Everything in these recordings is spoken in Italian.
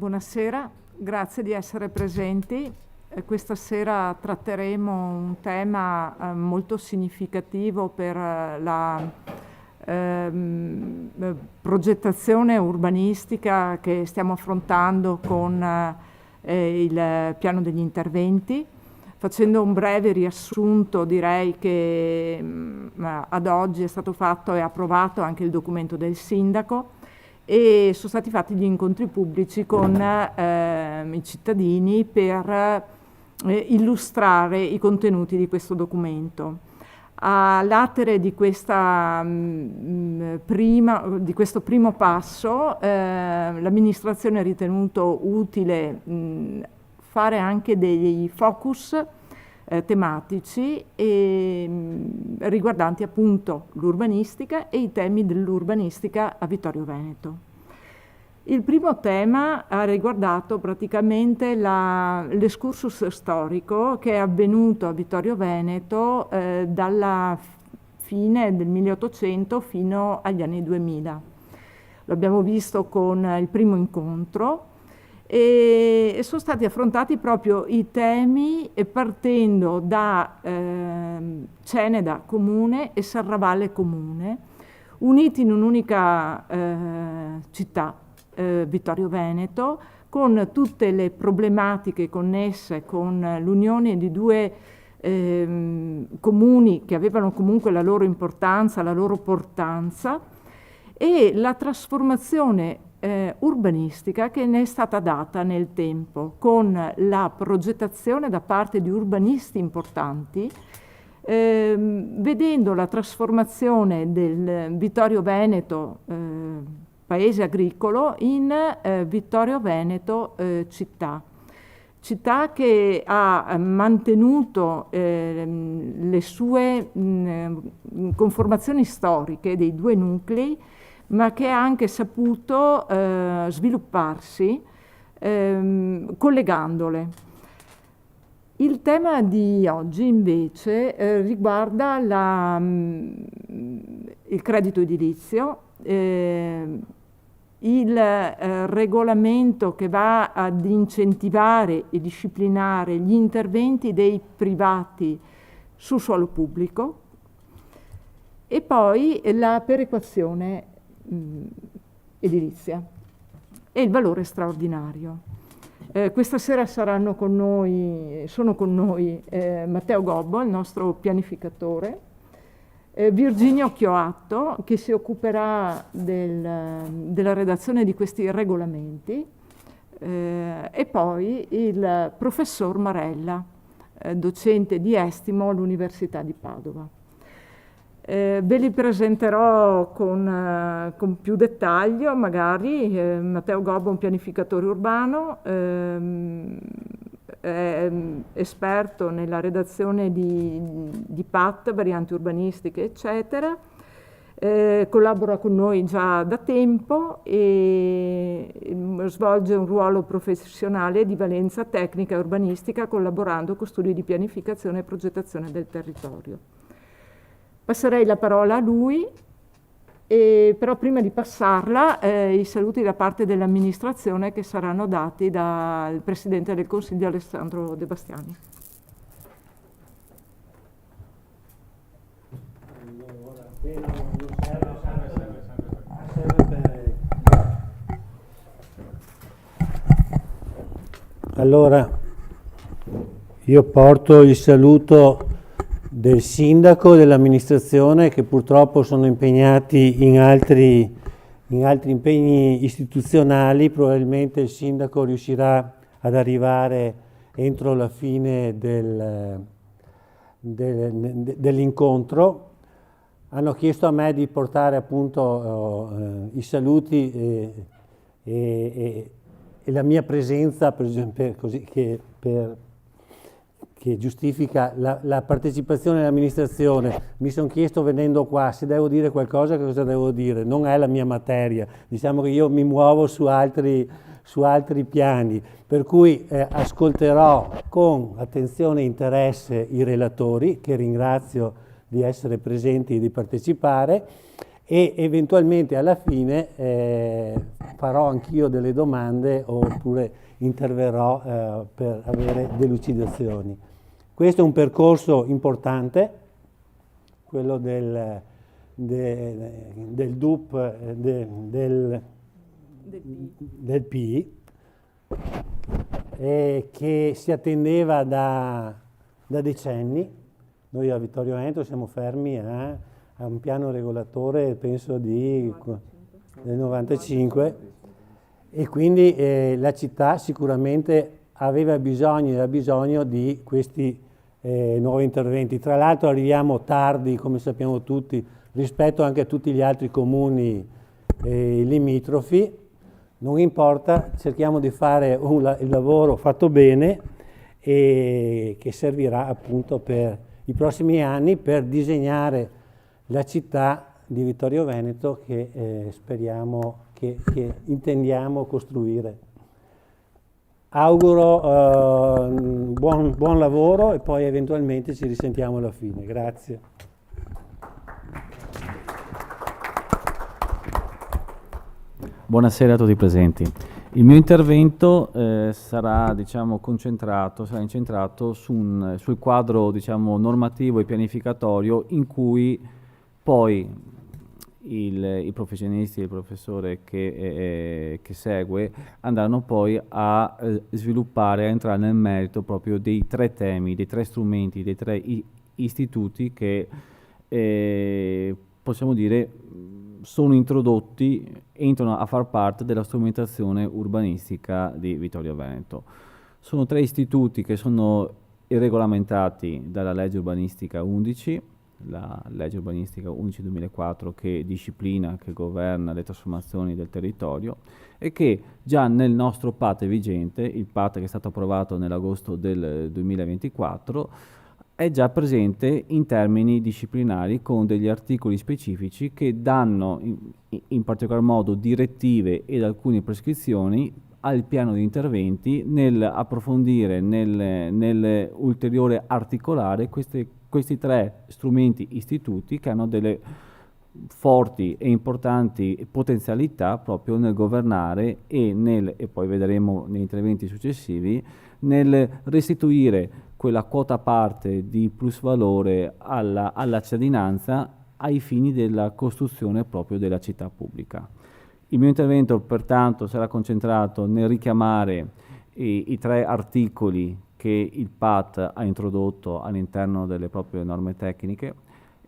Buonasera, grazie di essere presenti. Questa sera tratteremo un tema molto significativo per la progettazione urbanistica che stiamo affrontando con il piano degli interventi. Facendo un breve riassunto, direi che ad oggi è stato fatto e approvato anche il documento del sindaco e sono stati fatti gli incontri pubblici con i cittadini per illustrare i contenuti di questo documento. A latere di questo primo passo, l'amministrazione ha ritenuto utile fare anche dei focus tematici riguardanti appunto l'urbanistica e i temi dell'urbanistica a Vittorio Veneto. Il primo tema ha riguardato praticamente l'escursus storico che è avvenuto a Vittorio Veneto dalla fine del 1800 fino agli anni 2000. Lo abbiamo visto con il primo incontro e sono stati affrontati proprio i temi partendo da Ceneda comune e Serravalle comune, uniti in un'unica città, Vittorio Veneto, con tutte le problematiche connesse con l'unione di due comuni che avevano comunque la loro importanza, la loro portanza, e la trasformazione urbanistica che ne è stata data nel tempo, con la progettazione da parte di urbanisti importanti, vedendo la trasformazione del Vittorio Veneto paese agricolo in Vittorio Veneto città che ha mantenuto le sue conformazioni storiche dei due nuclei, ma che ha anche saputo svilupparsi collegandole. Il tema di oggi invece riguarda il credito edilizio, il regolamento che va ad incentivare e disciplinare gli interventi dei privati sul suolo pubblico e poi la perequazione edilizia e il valore straordinario. Questa sera sono con noi Matteo Gobbo, il nostro pianificatore, Virginio Chioatto, che si occuperà della redazione di questi regolamenti, e poi il professor Marella, docente di estimo all'Università di Padova. Ve li presenterò con più dettaglio, magari. Matteo Gobbo è un pianificatore urbano, è esperto nella redazione di PAT, varianti urbanistiche, eccetera. Collabora con noi già da tempo e svolge un ruolo professionale di valenza tecnica e urbanistica, collaborando con studi di pianificazione e progettazione del territorio. Passerei la parola a lui, però prima di passarla i saluti da parte dell'amministrazione che saranno dati dal Presidente del Consiglio Alessandro De Bastiani. Allora, io porto il saluto del sindaco e dell'amministrazione che purtroppo sono impegnati in altri impegni istituzionali. Probabilmente il sindaco riuscirà ad arrivare entro la fine dell'incontro. Hanno chiesto a me di portare appunto i saluti e la mia presenza, per esempio, che giustifica la partecipazione dell'amministrazione. Mi sono chiesto venendo qua se devo dire qualcosa, che cosa devo dire. Non è la mia materia, diciamo che io mi muovo su altri piani, per cui ascolterò con attenzione e interesse i relatori, che ringrazio di essere presenti e di partecipare, e eventualmente alla fine farò anch'io delle domande oppure interverrò per avere delucidazioni. Questo è un percorso importante, quello del DUP, del PI, che si attendeva da decenni. Noi a Vittorio Veneto siamo fermi a un piano regolatore, penso del 95, e quindi la città sicuramente aveva bisogno e ha bisogno di questi nuovi interventi. Tra l'altro arriviamo tardi, come sappiamo tutti, rispetto anche a tutti gli altri comuni limitrofi. Non importa, cerchiamo di fare il lavoro fatto bene e che servirà appunto per i prossimi anni per disegnare la città di Vittorio Veneto che speriamo, che intendiamo costruire. Auguro buon lavoro e poi eventualmente ci risentiamo alla fine. Grazie. Buonasera a tutti i presenti. Il mio intervento sarà incentrato sul quadro normativo e pianificatorio in cui poi i professionisti e il professore che segue andranno poi a sviluppare, a entrare nel merito proprio dei tre temi, dei tre strumenti, dei tre istituti che possiamo dire sono introdotti, entrano a far parte della strumentazione urbanistica di Vittorio Veneto. Sono tre istituti che sono regolamentati dalla legge urbanistica 11, la legge urbanistica 11-2004 che disciplina, che governa le trasformazioni del territorio e che già nel nostro PAT vigente, il PAT che è stato approvato nell'agosto del 2024, è già presente in termini disciplinari con degli articoli specifici che danno in particolar modo direttive ed alcune prescrizioni al piano di interventi nel approfondire, nel ulteriore articolare questi tre strumenti istituti che hanno delle forti e importanti potenzialità proprio nel governare e poi vedremo negli interventi successivi, nel restituire quella quota parte di plusvalore alla cittadinanza ai fini della costruzione proprio della città pubblica. Il mio intervento pertanto sarà concentrato nel richiamare i tre articoli che il PAT ha introdotto all'interno delle proprie norme tecniche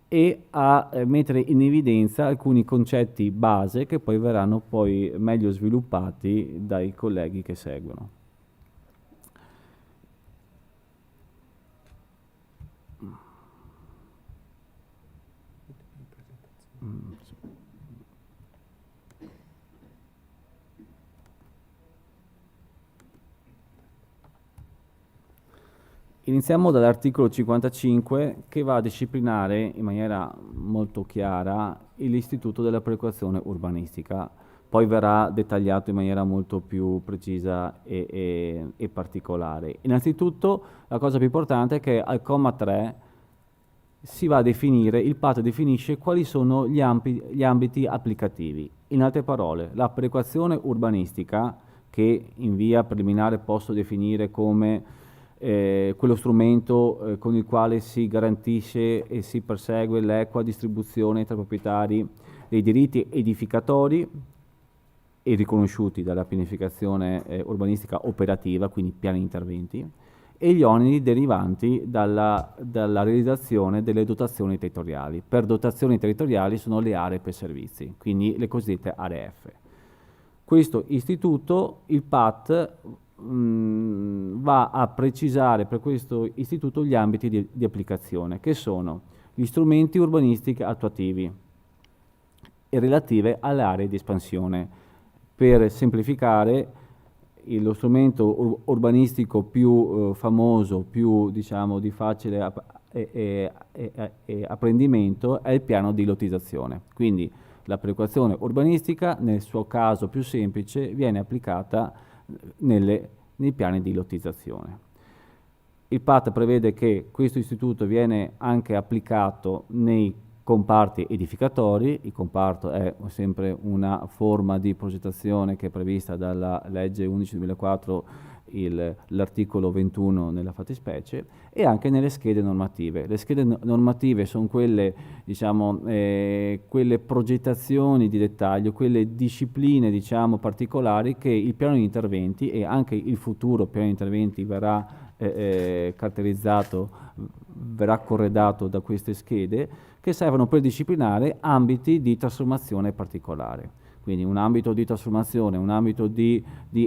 e a mettere in evidenza alcuni concetti base che poi verranno poi meglio sviluppati dai colleghi che seguono. Iniziamo dall'articolo 55 che va a disciplinare in maniera molto chiara l'istituto della perequazione urbanistica, poi verrà dettagliato in maniera molto più precisa e particolare. Innanzitutto la cosa più importante è che al comma 3 si va a definire, il PAT definisce quali sono gli ambiti applicativi. In altre parole, la perequazione urbanistica, che in via preliminare posso definire come quello strumento con il quale si garantisce e si persegue l'equa distribuzione tra proprietari dei diritti edificatori e riconosciuti dalla pianificazione urbanistica operativa, quindi piani di interventi, e gli oneri derivanti dalla realizzazione delle dotazioni territoriali. Per dotazioni territoriali sono le aree per servizi, quindi le cosiddette aree F. Questo istituto, il PAT, va a precisare per questo istituto gli ambiti di applicazione, che sono gli strumenti urbanistici attuativi e relative alle aree di espansione. Per semplificare, lo strumento urbanistico più famoso, più diciamo di facile apprendimento è il piano di lottizzazione. Quindi la perequazione urbanistica, nel suo caso più semplice, viene applicata nei piani di lottizzazione. Il PAT prevede che questo istituto viene anche applicato nei comparti edificatori. Il comparto è sempre una forma di progettazione che è prevista dalla legge 11/2004, l'articolo 21 nella fattispecie, e anche nelle schede normative. Le schede normative sono quelle, diciamo, quelle progettazioni di dettaglio, quelle discipline, diciamo, particolari che il piano di interventi e anche il futuro piano di interventi verrà caratterizzato, verrà corredato da queste schede, che servono per disciplinare ambiti di trasformazione particolare. Quindi un ambito di trasformazione, un ambito di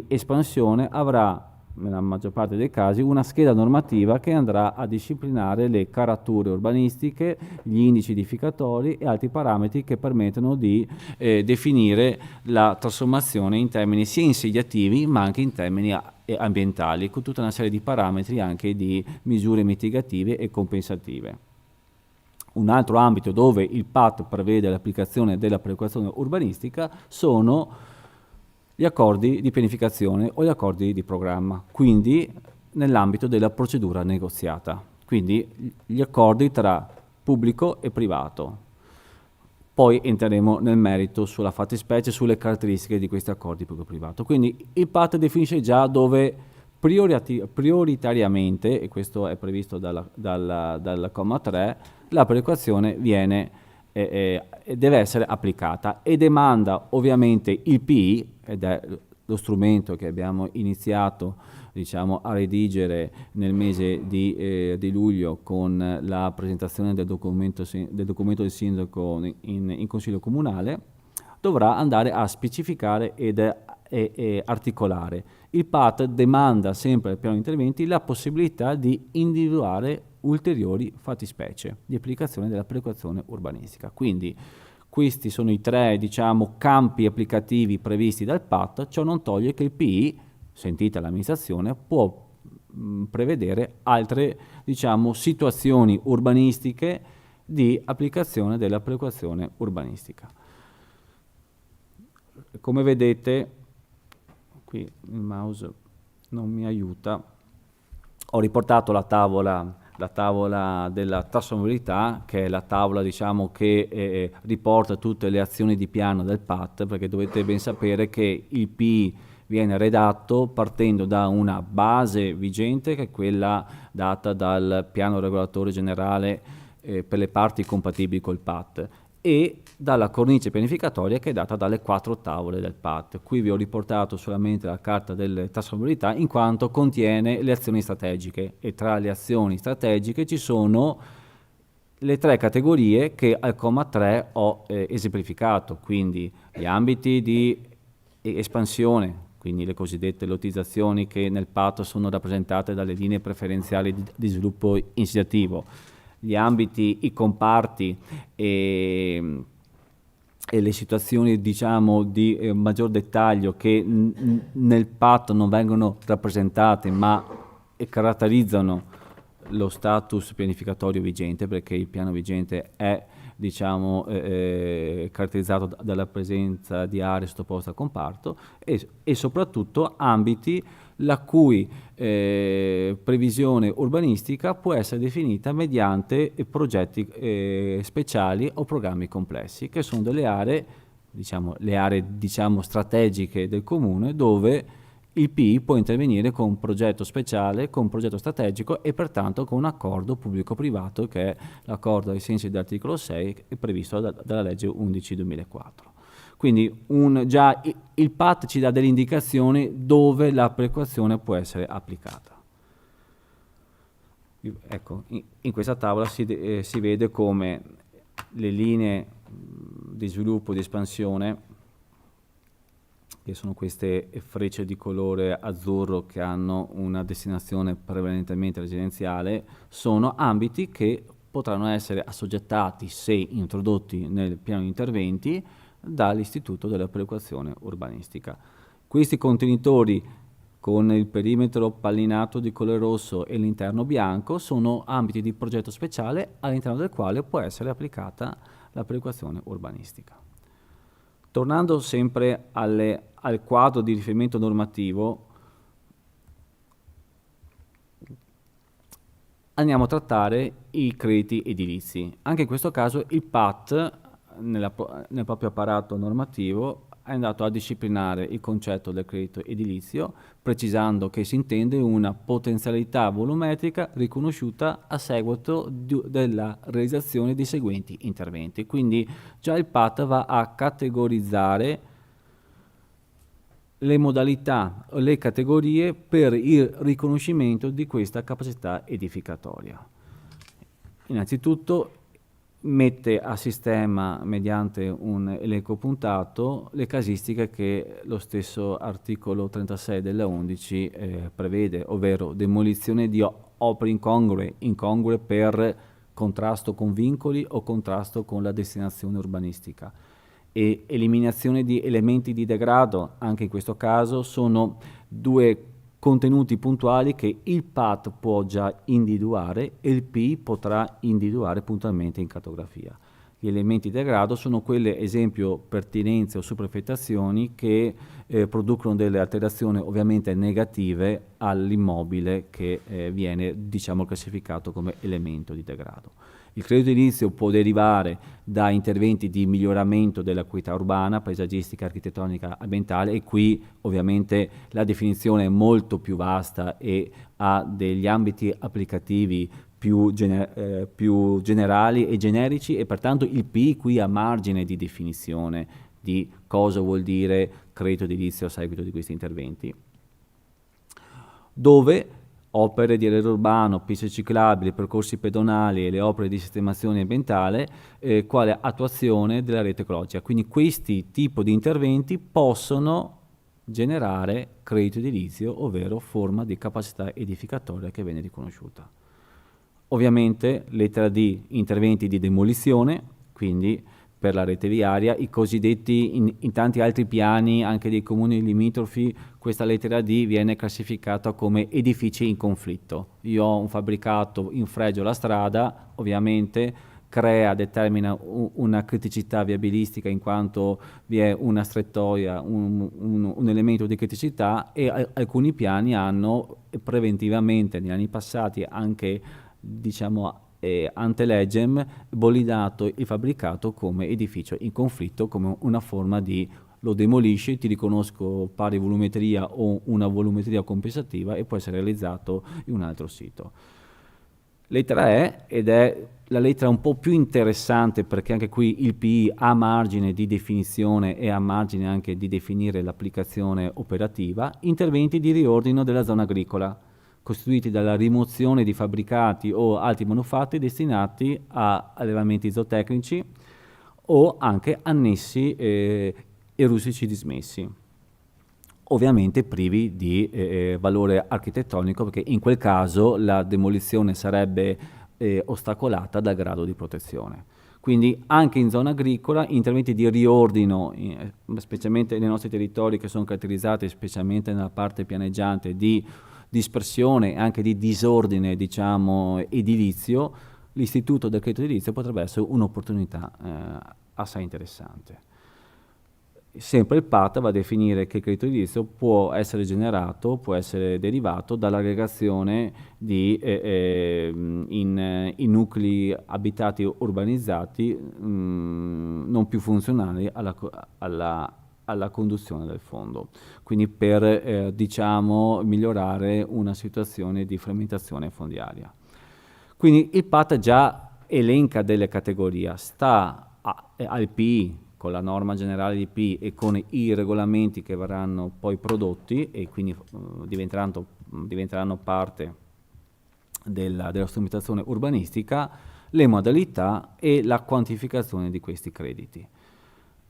espansione avrà, nella maggior parte dei casi, una scheda normativa che andrà a disciplinare le carature urbanistiche, gli indici edificatori e altri parametri che permettono di definire la trasformazione in termini sia insediativi ma anche in termini ambientali, con tutta una serie di parametri anche di misure mitigative e compensative. Un altro ambito dove il PAT prevede l'applicazione della perequazione urbanistica sono gli accordi di pianificazione o gli accordi di programma, quindi nell'ambito della procedura negoziata, quindi gli accordi tra pubblico e privato. Poi entreremo nel merito sulla fattispecie, sulle caratteristiche di questi accordi pubblico-privato. Quindi il PAT definisce già dove prioritariamente, e questo è previsto dal comma 3, la perequazione deve essere applicata e demanda ovviamente il PI, ed è lo strumento che abbiamo iniziato, diciamo, a redigere nel mese di luglio con la presentazione del documento del sindaco in Consiglio Comunale, dovrà andare a specificare e articolare. Il PAT demanda sempre al piano di interventi la possibilità di individuare ulteriori fattispecie di applicazione della perequazione urbanistica. Quindi questi sono i tre, diciamo, campi applicativi previsti dal PAT. Ciò non toglie che il PI, sentita l'amministrazione, può prevedere altre, diciamo, situazioni urbanistiche di applicazione della perequazione urbanistica. Come vedete, qui il mouse non mi aiuta, ho riportato la tavola della trasformabilità, che è la tavola, diciamo, che riporta tutte le azioni di piano del PAT, perché dovete ben sapere che il PI viene redatto partendo da una base vigente, che è quella data dal piano regolatore generale per le parti compatibili col PAT, e dalla cornice pianificatoria che è data dalle 4 tavole del PAT. Qui vi ho riportato solamente la carta delle trasformabilità in quanto contiene le azioni strategiche, e tra le azioni strategiche ci sono le 3 categorie che al comma 3 ho esemplificato, quindi gli ambiti di espansione, quindi le cosiddette lottizzazioni che nel PAT sono rappresentate dalle linee preferenziali di sviluppo insediativo, gli ambiti, i comparti e le situazioni, diciamo, di maggior dettaglio che nel PAT non vengono rappresentate ma caratterizzano lo status pianificatorio vigente, perché il piano vigente è, diciamo, caratterizzato dalla presenza di aree sottoposte a comparto, e soprattutto ambiti la cui previsione urbanistica può essere definita mediante progetti speciali o programmi complessi, che sono delle aree, diciamo, le aree, diciamo, strategiche del comune, dove il PI può intervenire con un progetto speciale, con un progetto strategico e pertanto con un accordo pubblico-privato, che è l'accordo ai sensi dell'articolo 6 previsto dalla legge 11/2004. Quindi già il PAT ci dà delle indicazioni dove la perequazione può essere applicata. Ecco, in questa tavola si vede come le linee di sviluppo, di espansione, che sono queste frecce di colore azzurro che hanno una destinazione prevalentemente residenziale, sono ambiti che potranno essere assoggettati, se introdotti nel piano di interventi, dall'Istituto della Perequazione Urbanistica. Questi contenitori con il perimetro pallinato di colore rosso e l'interno bianco sono ambiti di progetto speciale all'interno del quale può essere applicata la perequazione urbanistica. Tornando sempre al quadro di riferimento normativo, andiamo a trattare i crediti edilizi. Anche in questo caso il PAT, nel proprio apparato normativo, è andato a disciplinare il concetto del credito edilizio, precisando che si intende una potenzialità volumetrica riconosciuta a seguito della realizzazione dei seguenti interventi. Quindi già il PAT va a categorizzare le modalità o le categorie per il riconoscimento di questa capacità edificatoria. Innanzitutto mette a sistema, mediante un elenco puntato, le casistiche che lo stesso articolo 36 della 11 prevede, ovvero demolizione di opere incongrue per contrasto con vincoli o contrasto con la destinazione urbanistica, e eliminazione di elementi di degrado. Anche in questo caso sono due contenuti puntuali che il PAT può già individuare e il PI potrà individuare puntualmente in cartografia. Gli elementi di degrado sono quelle, esempio, pertinenze o superfettazioni che producono delle alterazioni ovviamente negative all'immobile che viene, diciamo, classificato come elemento di degrado. Il credito edilizio può derivare da interventi di miglioramento della qualità urbana, paesaggistica, architettonica, ambientale, e qui ovviamente la definizione è molto più vasta e ha degli ambiti applicativi più generali e generici, e pertanto il PI qui ha margine di definizione di cosa vuol dire credito edilizio a seguito di questi interventi, dove opere di arredo urbano, piste ciclabili, percorsi pedonali e le opere di sistemazione ambientale quale attuazione della rete ecologica. Quindi questi tipi di interventi possono generare credito edilizio, ovvero forma di capacità edificatoria che viene riconosciuta. Ovviamente lettera D, interventi di demolizione, quindi per la rete viaria, i cosiddetti in tanti altri piani, anche dei comuni limitrofi, questa lettera D viene classificata come edifici in conflitto. Io ho un fabbricato in fregio alla strada, ovviamente determina una criticità viabilistica in quanto vi è una strettoia, un elemento di criticità, e alcuni piani hanno preventivamente negli anni passati anche, diciamo, ante legem bollidato il fabbricato come edificio in conflitto, come una forma di lo demolisci, ti riconosco pari volumetria o una volumetria compensativa e può essere realizzato in un altro sito. Lettera E, ed è la lettera un po' più interessante perché anche qui il PI ha margine di definizione e ha margine anche di definire l'applicazione operativa, interventi di riordino della zona agricola, costituiti dalla rimozione di fabbricati o altri manufatti destinati a allevamenti zootecnici o anche annessi e rustici dismessi, ovviamente privi di valore architettonico, perché in quel caso la demolizione sarebbe ostacolata dal grado di protezione. Quindi anche in zona agricola interventi di riordino, specialmente nei nostri territori che sono caratterizzati specialmente nella parte pianeggiante di dispersione e anche di disordine, diciamo, edilizio, l'istituto del credito edilizio potrebbe essere un'opportunità assai interessante. Sempre il PAT va a definire che il credito edilizio può essere generato, può essere derivato dall'aggregazione in nuclei abitati urbanizzati non più funzionali alla conduzione del fondo, quindi per diciamo migliorare una situazione di frammentazione fondiaria. Quindi il PAT già elenca delle categorie, sta al PI con la norma generale di PI e con i regolamenti che verranno poi prodotti e quindi diventeranno parte della strumentazione urbanistica, le modalità e la quantificazione di questi crediti.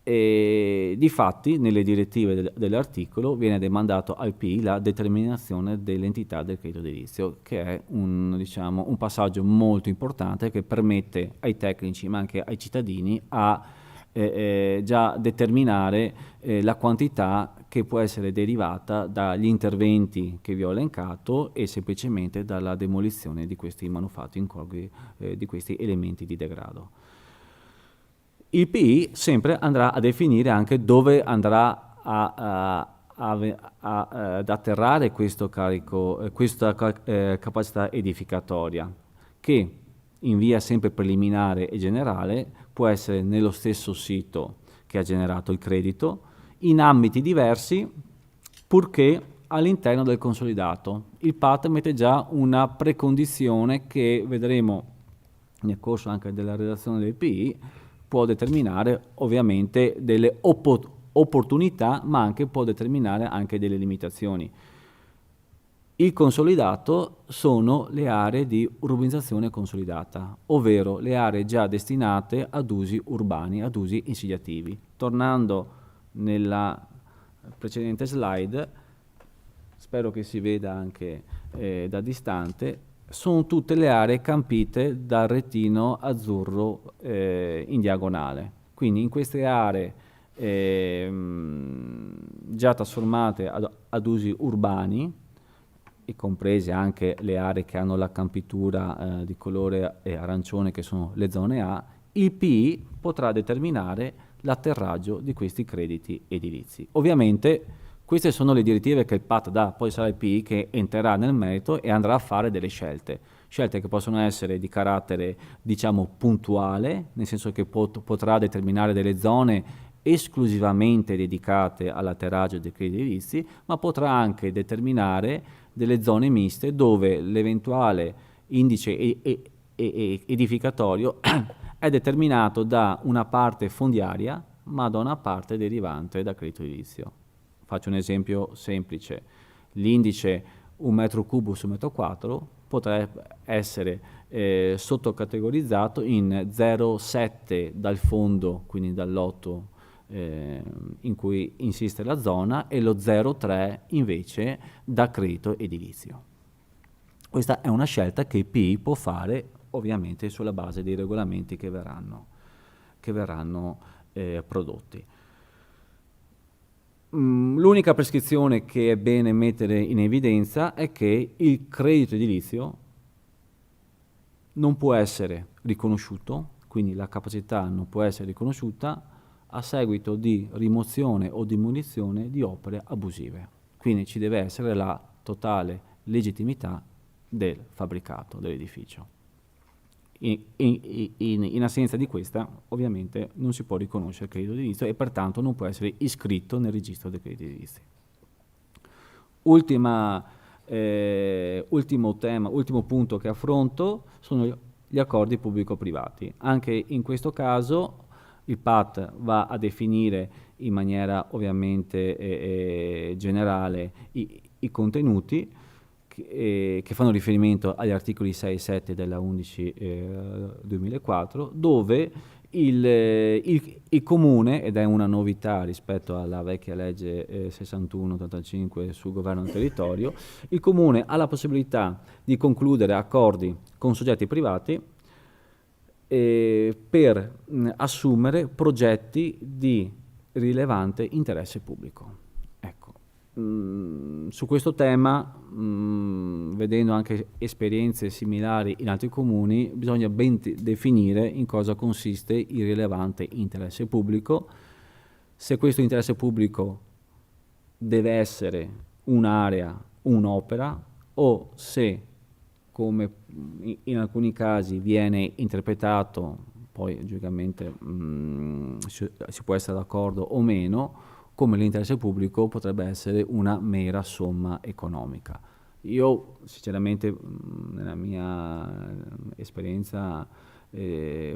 E difatti nelle direttive dell'articolo viene demandato al PI la determinazione dell'entità del credito edilizio, che è un passaggio molto importante che permette ai tecnici ma anche ai cittadini a già determinare la quantità che può essere derivata dagli interventi che vi ho elencato e semplicemente dalla demolizione di questi manufatti incongrui, di questi elementi di degrado. Il PI sempre andrà a definire anche dove andrà ad atterrare questo carico, questa capacità edificatoria. che in via sempre preliminare e generale può essere nello stesso sito che ha generato il credito, in ambiti diversi, purché all'interno del consolidato. Il PAT mette già una precondizione che vedremo nel corso anche della redazione del PI, può determinare ovviamente delle opportunità, ma anche può determinare anche delle limitazioni. Il consolidato sono le aree di urbanizzazione consolidata, ovvero le aree già destinate ad usi urbani, ad usi insediativi. Tornando nella precedente slide, spero che si veda anche da distante, sono tutte le aree campite dal retino azzurro in diagonale. Quindi in queste aree già trasformate ad usi urbani, e comprese anche le aree che hanno la campitura di colore arancione, che sono le zone A, il PI potrà determinare l'atterraggio di questi crediti edilizi. Ovviamente queste sono le direttive che il PAT dà, poi sarà il PI che entrerà nel merito e andrà a fare delle scelte che possono essere di carattere, diciamo, puntuale, nel senso che potrà determinare delle zone esclusivamente dedicate all'atterraggio dei crediti edilizi, ma potrà anche determinare delle zone miste dove l'eventuale indice edificatorio è determinato da una parte fondiaria, ma da una parte derivante da credito edilizio. Faccio un esempio semplice: l'indice 1 metro cubo su metro quadro potrebbe essere sottocategorizzato in 0,7 dal fondo, quindi dal lotto in cui insiste la zona, e lo 0,3 invece da credito edilizio. Questa è una scelta che il PI può fare ovviamente sulla base dei regolamenti che verranno prodotti. L'unica prescrizione che è bene mettere in evidenza è che il credito edilizio non può essere riconosciuto, quindi la capacità non può essere riconosciuta a seguito di rimozione o demolizione di opere abusive. Quindi ci deve essere la totale legittimità del fabbricato, dell'edificio. In assenza di questa, ovviamente, non si può riconoscere il credito edilizio e pertanto non può essere iscritto nel registro dei crediti edilizi. Ultimo punto che affronto sono gli accordi pubblico-privati. Anche in questo caso il PAT va a definire in maniera ovviamente generale i contenuti che fanno riferimento agli articoli 6 e 7 della 11/2004, dove il Comune, ed è una novità rispetto alla vecchia legge 61/85 sul governo del territorio, il Comune ha la possibilità di concludere accordi con soggetti privati per assumere progetti di rilevante interesse pubblico. Ecco. Su questo tema, vedendo anche esperienze similari in altri comuni, bisogna ben definire in cosa consiste il rilevante interesse pubblico, se questo interesse pubblico deve essere un'area, un'opera, o se, come in alcuni casi viene interpretato, poi logicamente si può essere d'accordo o meno, come l'interesse pubblico potrebbe essere una mera somma economica. Io sinceramente nella mia esperienza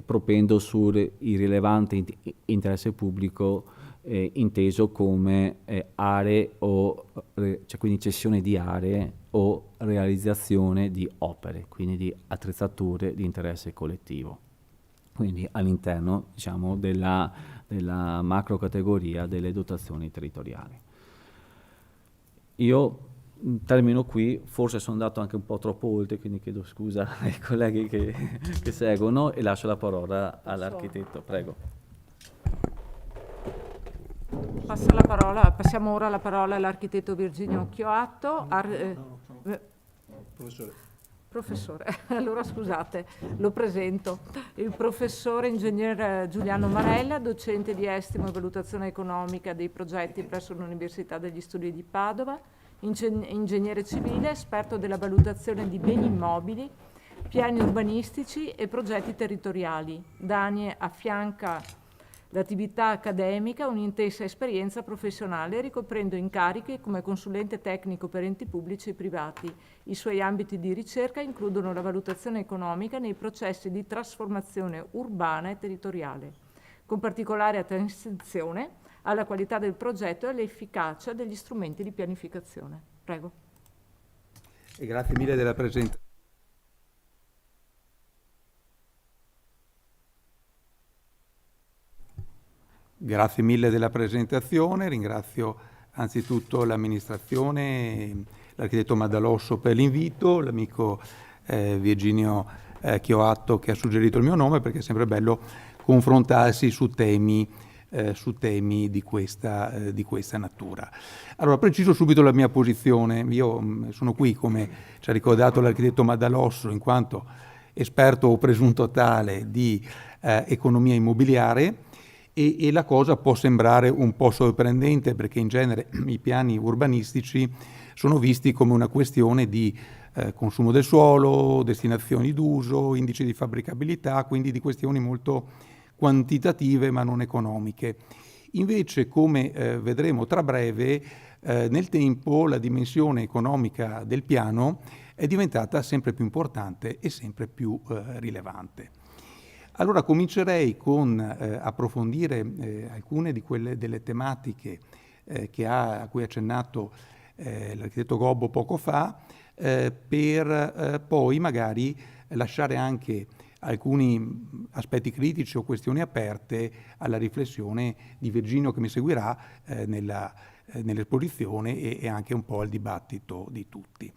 propendo sul irrilevante interesse pubblico inteso come aree o cioè quindi cessione di aree o realizzazione di opere, quindi di attrezzature di interesse collettivo, quindi all'interno, diciamo, della macro categoria delle dotazioni territoriali. Io termino qui, forse sono andato anche un po' troppo oltre, quindi chiedo scusa ai colleghi che seguono e lascio la parola all'architetto, prego. Passiamo ora la parola all'architetto Virginio Chioatto. Professore, allora scusate, lo presento. Il professore ingegner Giuliano Marella, docente di estimo e valutazione economica dei progetti presso l'Università degli Studi di Padova, ingegnere civile, esperto della valutazione di beni immobili, piani urbanistici e progetti territoriali. Dani affianca l'attività accademica a un'intensa esperienza professionale, ricoprendo incarichi come consulente tecnico per enti pubblici e privati. I suoi ambiti di ricerca includono la valutazione economica nei processi di trasformazione urbana e territoriale, con particolare attenzione alla qualità del progetto e all'efficacia degli strumenti di pianificazione. Prego. E grazie mille della presentazione. Grazie mille della presentazione, ringrazio anzitutto l'amministrazione, l'architetto Maddalosso per l'invito, l'amico Virginio Chioatto che ha suggerito il mio nome, perché è sempre bello confrontarsi su temi di questa natura. Allora, preciso subito la mia posizione. Io sono qui, come ci ha ricordato l'architetto Maddalosso, in quanto esperto o presunto tale di economia immobiliare, e la cosa può sembrare un po' sorprendente, perché in genere i piani urbanistici sono visti come una questione di consumo del suolo, destinazioni d'uso, indici di fabbricabilità, quindi di questioni molto quantitative ma non economiche. Invece, come vedremo tra breve, nel tempo la dimensione economica del piano è diventata sempre più importante e sempre più rilevante. Allora comincerei con approfondire alcune delle tematiche a cui ha accennato l'architetto Gobbo poco fa, per poi magari lasciare anche alcuni aspetti critici o questioni aperte alla riflessione di Virginio che mi seguirà nell'esposizione e anche un po' al dibattito di tutti.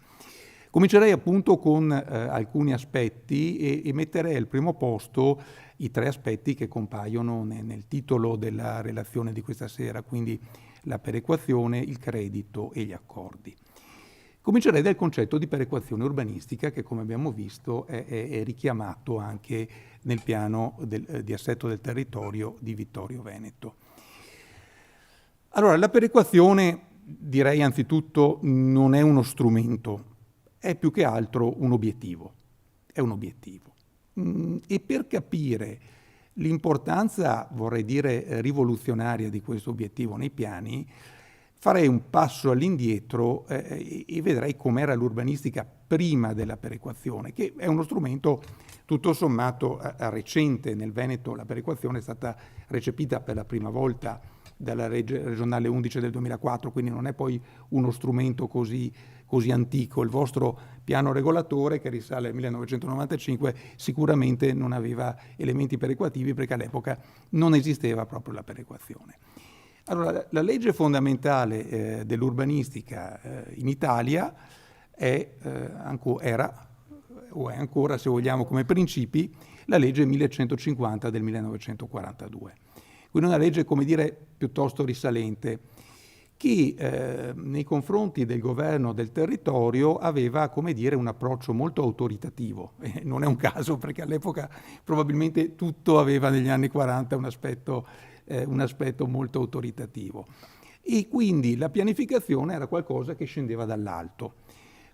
Comincerei appunto con alcuni aspetti e metterei al primo posto i tre aspetti che compaiono nel titolo della relazione di questa sera, quindi la perequazione, il credito e gli accordi. Comincerei dal concetto di perequazione urbanistica che, come abbiamo visto, è richiamato anche nel piano di assetto del territorio di Vittorio Veneto. Allora, la perequazione, direi anzitutto, non è uno strumento, è più che altro un obiettivo. È un obiettivo. E per capire l'importanza, vorrei dire, rivoluzionaria di questo obiettivo nei piani, farei un passo all'indietro e vedrei com'era l'urbanistica prima della perequazione, che è uno strumento tutto sommato recente. Nel Veneto la perequazione è stata recepita per la prima volta dalla legge regionale 11 del 2004, quindi non è poi uno strumento così antico. Il vostro piano regolatore, che risale al 1995, sicuramente non aveva elementi perequativi, perché all'epoca non esisteva proprio la perequazione. Allora, la legge fondamentale dell'urbanistica in Italia era, o è ancora, se vogliamo, come principi, la legge 1150 del 1942. Quindi una legge, come dire, piuttosto risalente, che nei confronti del governo del territorio aveva, come dire, un approccio molto autoritativo. Non è un caso, perché all'epoca probabilmente tutto aveva negli anni 40 un aspetto molto autoritativo. E quindi la pianificazione era qualcosa che scendeva dall'alto.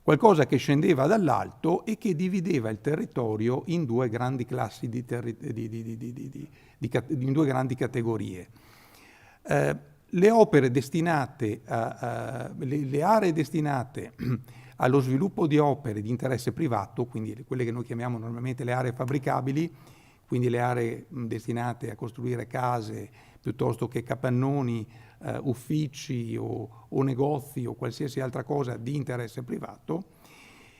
Qualcosa che scendeva dall'alto e che divideva il territorio in due grandi classi in due grandi categorie. Le opere destinate le aree destinate allo sviluppo di opere di interesse privato, quindi quelle che noi chiamiamo normalmente le aree fabbricabili, quindi le aree destinate a costruire case piuttosto che capannoni, uffici o negozi o qualsiasi altra cosa di interesse privato,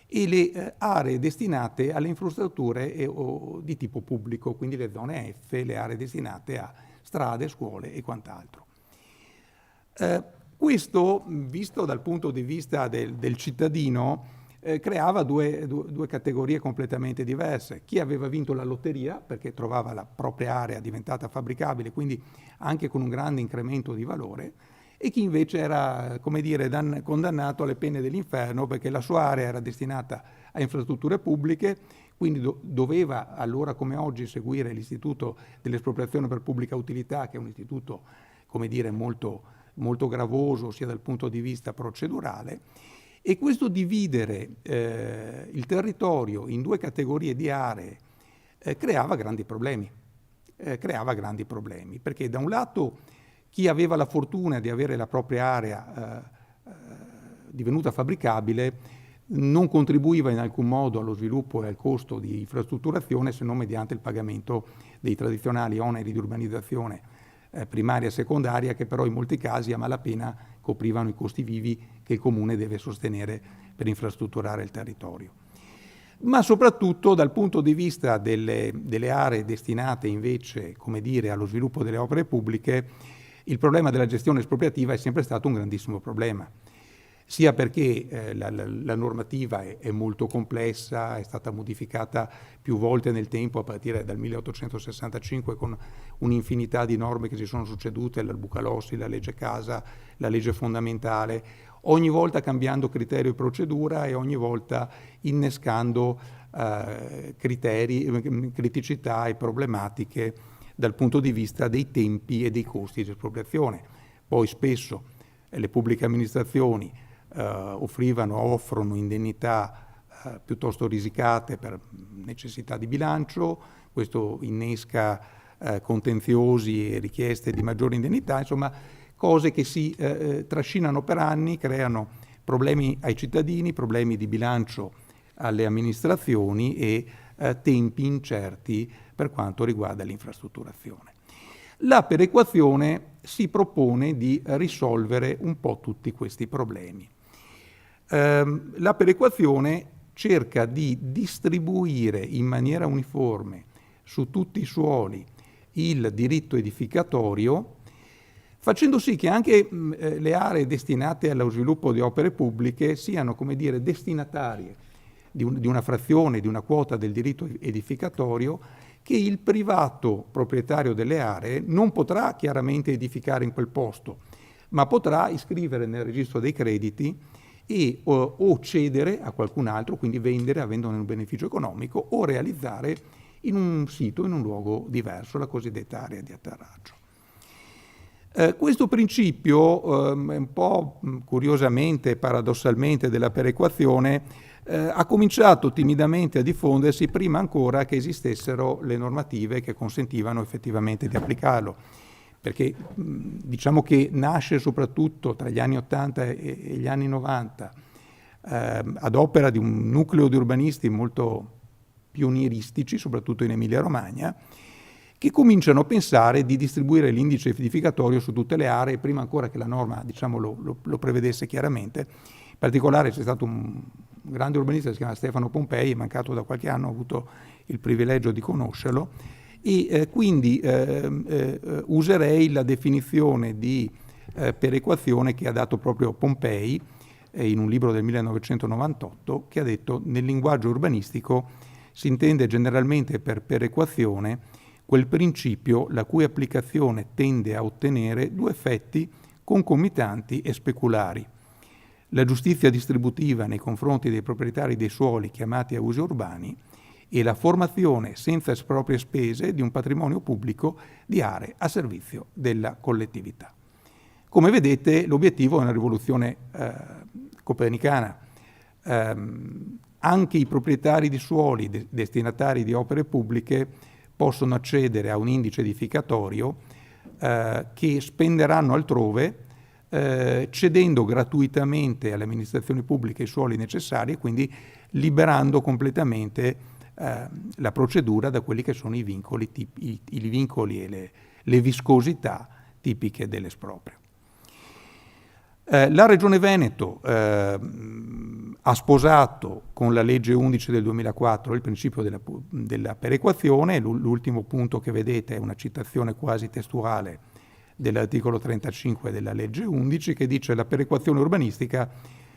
e le aree destinate alle infrastrutture di tipo pubblico, quindi le zone F, le aree destinate a strade, scuole e quant'altro. Questo, visto dal punto di vista del cittadino, creava due categorie completamente diverse. Chi aveva vinto la lotteria, perché trovava la propria area diventata fabbricabile, quindi anche con un grande incremento di valore, e chi invece era, come dire, condannato alle pene dell'inferno, perché la sua area era destinata a infrastrutture pubbliche, quindi doveva allora come oggi seguire l'istituto dell'espropriazione per pubblica utilità, che è un istituto, come dire, molto gravoso sia dal punto di vista procedurale, E questo dividere il territorio in due categorie di aree creava grandi problemi. Perché da un lato chi aveva la fortuna di avere la propria area divenuta fabbricabile non contribuiva in alcun modo allo sviluppo e al costo di infrastrutturazione se non mediante il pagamento dei tradizionali oneri di urbanizzazione primaria e secondaria, che però in molti casi a malapena coprivano i costi vivi che il comune deve sostenere per infrastrutturare il territorio. Ma soprattutto dal punto di vista delle aree destinate invece, come dire, allo sviluppo delle opere pubbliche, il problema della gestione espropriativa è sempre stato un grandissimo problema, sia perché la normativa è molto complessa, è stata modificata più volte nel tempo a partire dal 1865 con un'infinità di norme che si sono succedute, la Bucalossi, la legge Casa, la legge fondamentale, ogni volta cambiando criterio e procedura e ogni volta innescando criticità e problematiche dal punto di vista dei tempi e dei costi di espropriazione. Poi spesso le pubbliche amministrazioni offrono indennità piuttosto risicate per necessità di bilancio, questo innesca contenziosi e richieste di maggiori indennità, insomma cose che si trascinano per anni, creano problemi ai cittadini, problemi di bilancio alle amministrazioni e tempi incerti per quanto riguarda l'infrastrutturazione. La perequazione si propone di risolvere un po' tutti questi problemi. La perequazione cerca di distribuire in maniera uniforme su tutti i suoli il diritto edificatorio, facendo sì che anche le aree destinate allo sviluppo di opere pubbliche siano, come dire, destinatarie di una frazione, di una quota del diritto edificatorio che il privato proprietario delle aree non potrà chiaramente edificare in quel posto, ma potrà iscrivere nel registro dei crediti e o cedere a qualcun altro, quindi vendere avendone un beneficio economico, o realizzare in un sito, in un luogo diverso, la cosiddetta area di atterraggio. Questo principio, un po' curiosamente e paradossalmente della perequazione, ha cominciato timidamente a diffondersi prima ancora che esistessero le normative che consentivano effettivamente di applicarlo, perché diciamo che nasce soprattutto tra gli anni 80 e gli anni 90 ad opera di un nucleo di urbanisti molto pionieristici, soprattutto in Emilia-Romagna, che cominciano a pensare di distribuire l'indice edificatorio su tutte le aree, prima ancora che la norma, diciamo, lo prevedesse chiaramente. In particolare c'è stato un grande urbanista che si chiama Stefano Pompei, è mancato da qualche anno, ho avuto il privilegio di conoscerlo, e quindi userei la definizione di perequazione che ha dato proprio Pompei in un libro del 1998, che ha detto: nel linguaggio urbanistico si intende generalmente per perequazione quel principio la cui applicazione tende a ottenere due effetti concomitanti e speculari: la giustizia distributiva nei confronti dei proprietari dei suoli chiamati a usi urbani e la formazione senza esproprie spese di un patrimonio pubblico di aree a servizio della collettività. Come vedete, l'obiettivo è una rivoluzione copernicana. Anche i proprietari di suoli destinatari di opere pubbliche possono accedere a un indice edificatorio che spenderanno altrove, cedendo gratuitamente alle amministrazioni pubbliche i suoli necessari e quindi liberando completamente la procedura da quelli che sono i vincoli e le viscosità tipiche dell'esproprio. La Regione Veneto ha sposato con la legge 11 del 2004 il principio della perequazione. L'ultimo punto che vedete è una citazione quasi testuale dell'articolo 35 della legge 11, che dice: la perequazione urbanistica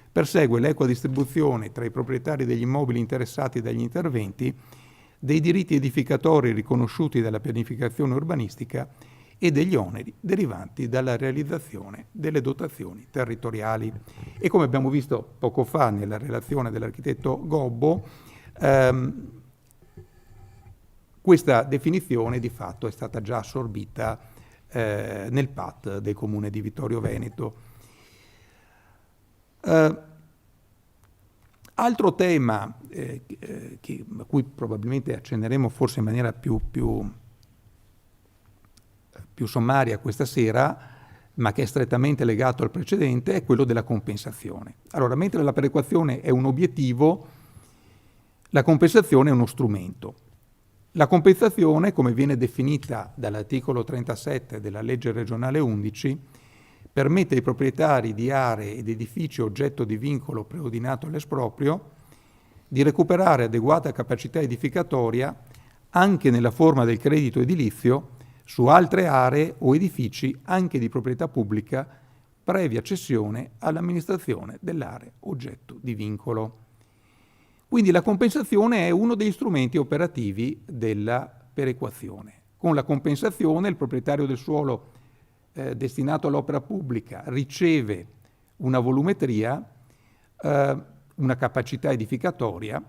persegue l'equa distribuzione tra i proprietari degli immobili interessati dagli interventi dei diritti edificatori riconosciuti dalla pianificazione urbanistica e degli oneri derivanti dalla realizzazione delle dotazioni territoriali. E come abbiamo visto poco fa nella relazione dell'architetto Gobbo, questa definizione di fatto è stata già assorbita nel PAT del Comune di Vittorio Veneto. Altro tema a cui probabilmente accenneremo forse in maniera più sommaria questa sera, ma che è strettamente legato al precedente, è quello della compensazione. Allora, mentre la perequazione è un obiettivo, la compensazione è uno strumento. La compensazione, come viene definita dall'articolo 37 della legge regionale 11, permette ai proprietari di aree ed edifici oggetto di vincolo preordinato all'esproprio di recuperare adeguata capacità edificatoria anche nella forma del credito edilizio su altre aree o edifici anche di proprietà pubblica previa cessione all'amministrazione dell'area oggetto di vincolo. Quindi la compensazione è uno degli strumenti operativi della perequazione. Con la compensazione il proprietario del suolo destinato all'opera pubblica riceve una volumetria, una capacità edificatoria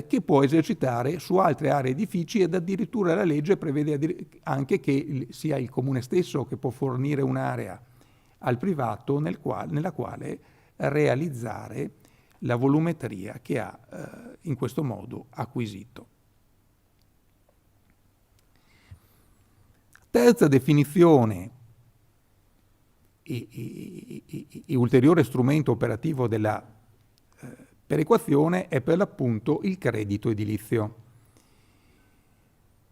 che può esercitare su altre aree edifici, ed addirittura la legge prevede anche che sia il comune stesso che può fornire un'area al privato nella quale realizzare la volumetria che ha in questo modo acquisito. Terza definizione e ulteriore strumento operativo della perequazione è per l'appunto il credito edilizio.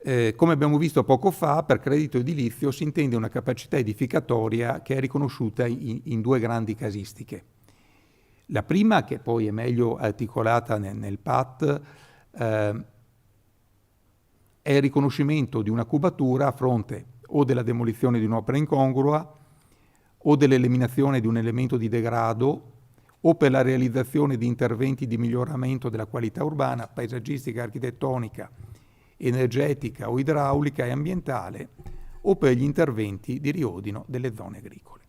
Come abbiamo visto poco fa, per credito edilizio si intende una capacità edificatoria che è riconosciuta in due grandi casistiche. La prima, che poi è meglio articolata nel PAT, è il riconoscimento di una cubatura a fronte o della demolizione di un'opera incongrua o dell'eliminazione di un elemento di degrado o per la realizzazione di interventi di miglioramento della qualità urbana, paesaggistica, architettonica, energetica o idraulica e ambientale, o per gli interventi di riordino delle zone agricole.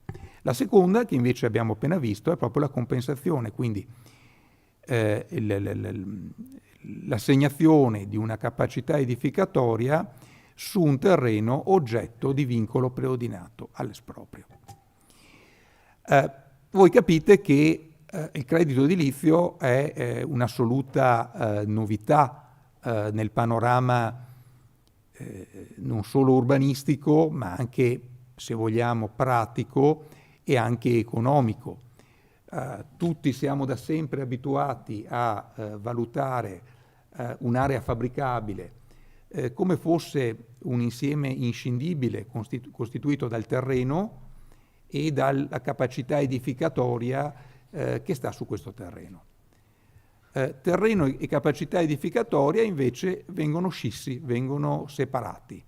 La seconda, che invece abbiamo appena visto, è proprio la compensazione, quindi l'assegnazione di una capacità edificatoria su un terreno oggetto di vincolo preordinato all'esproprio. Voi capite che il credito edilizio è un'assoluta novità nel panorama non solo urbanistico, ma anche, se vogliamo, pratico e anche economico. Tutti siamo da sempre abituati a valutare un'area fabbricabile come fosse un insieme inscindibile costituito dal terreno e dalla capacità edificatoria che sta su questo terreno. Terreno e capacità edificatoria invece vengono scissi, vengono separati.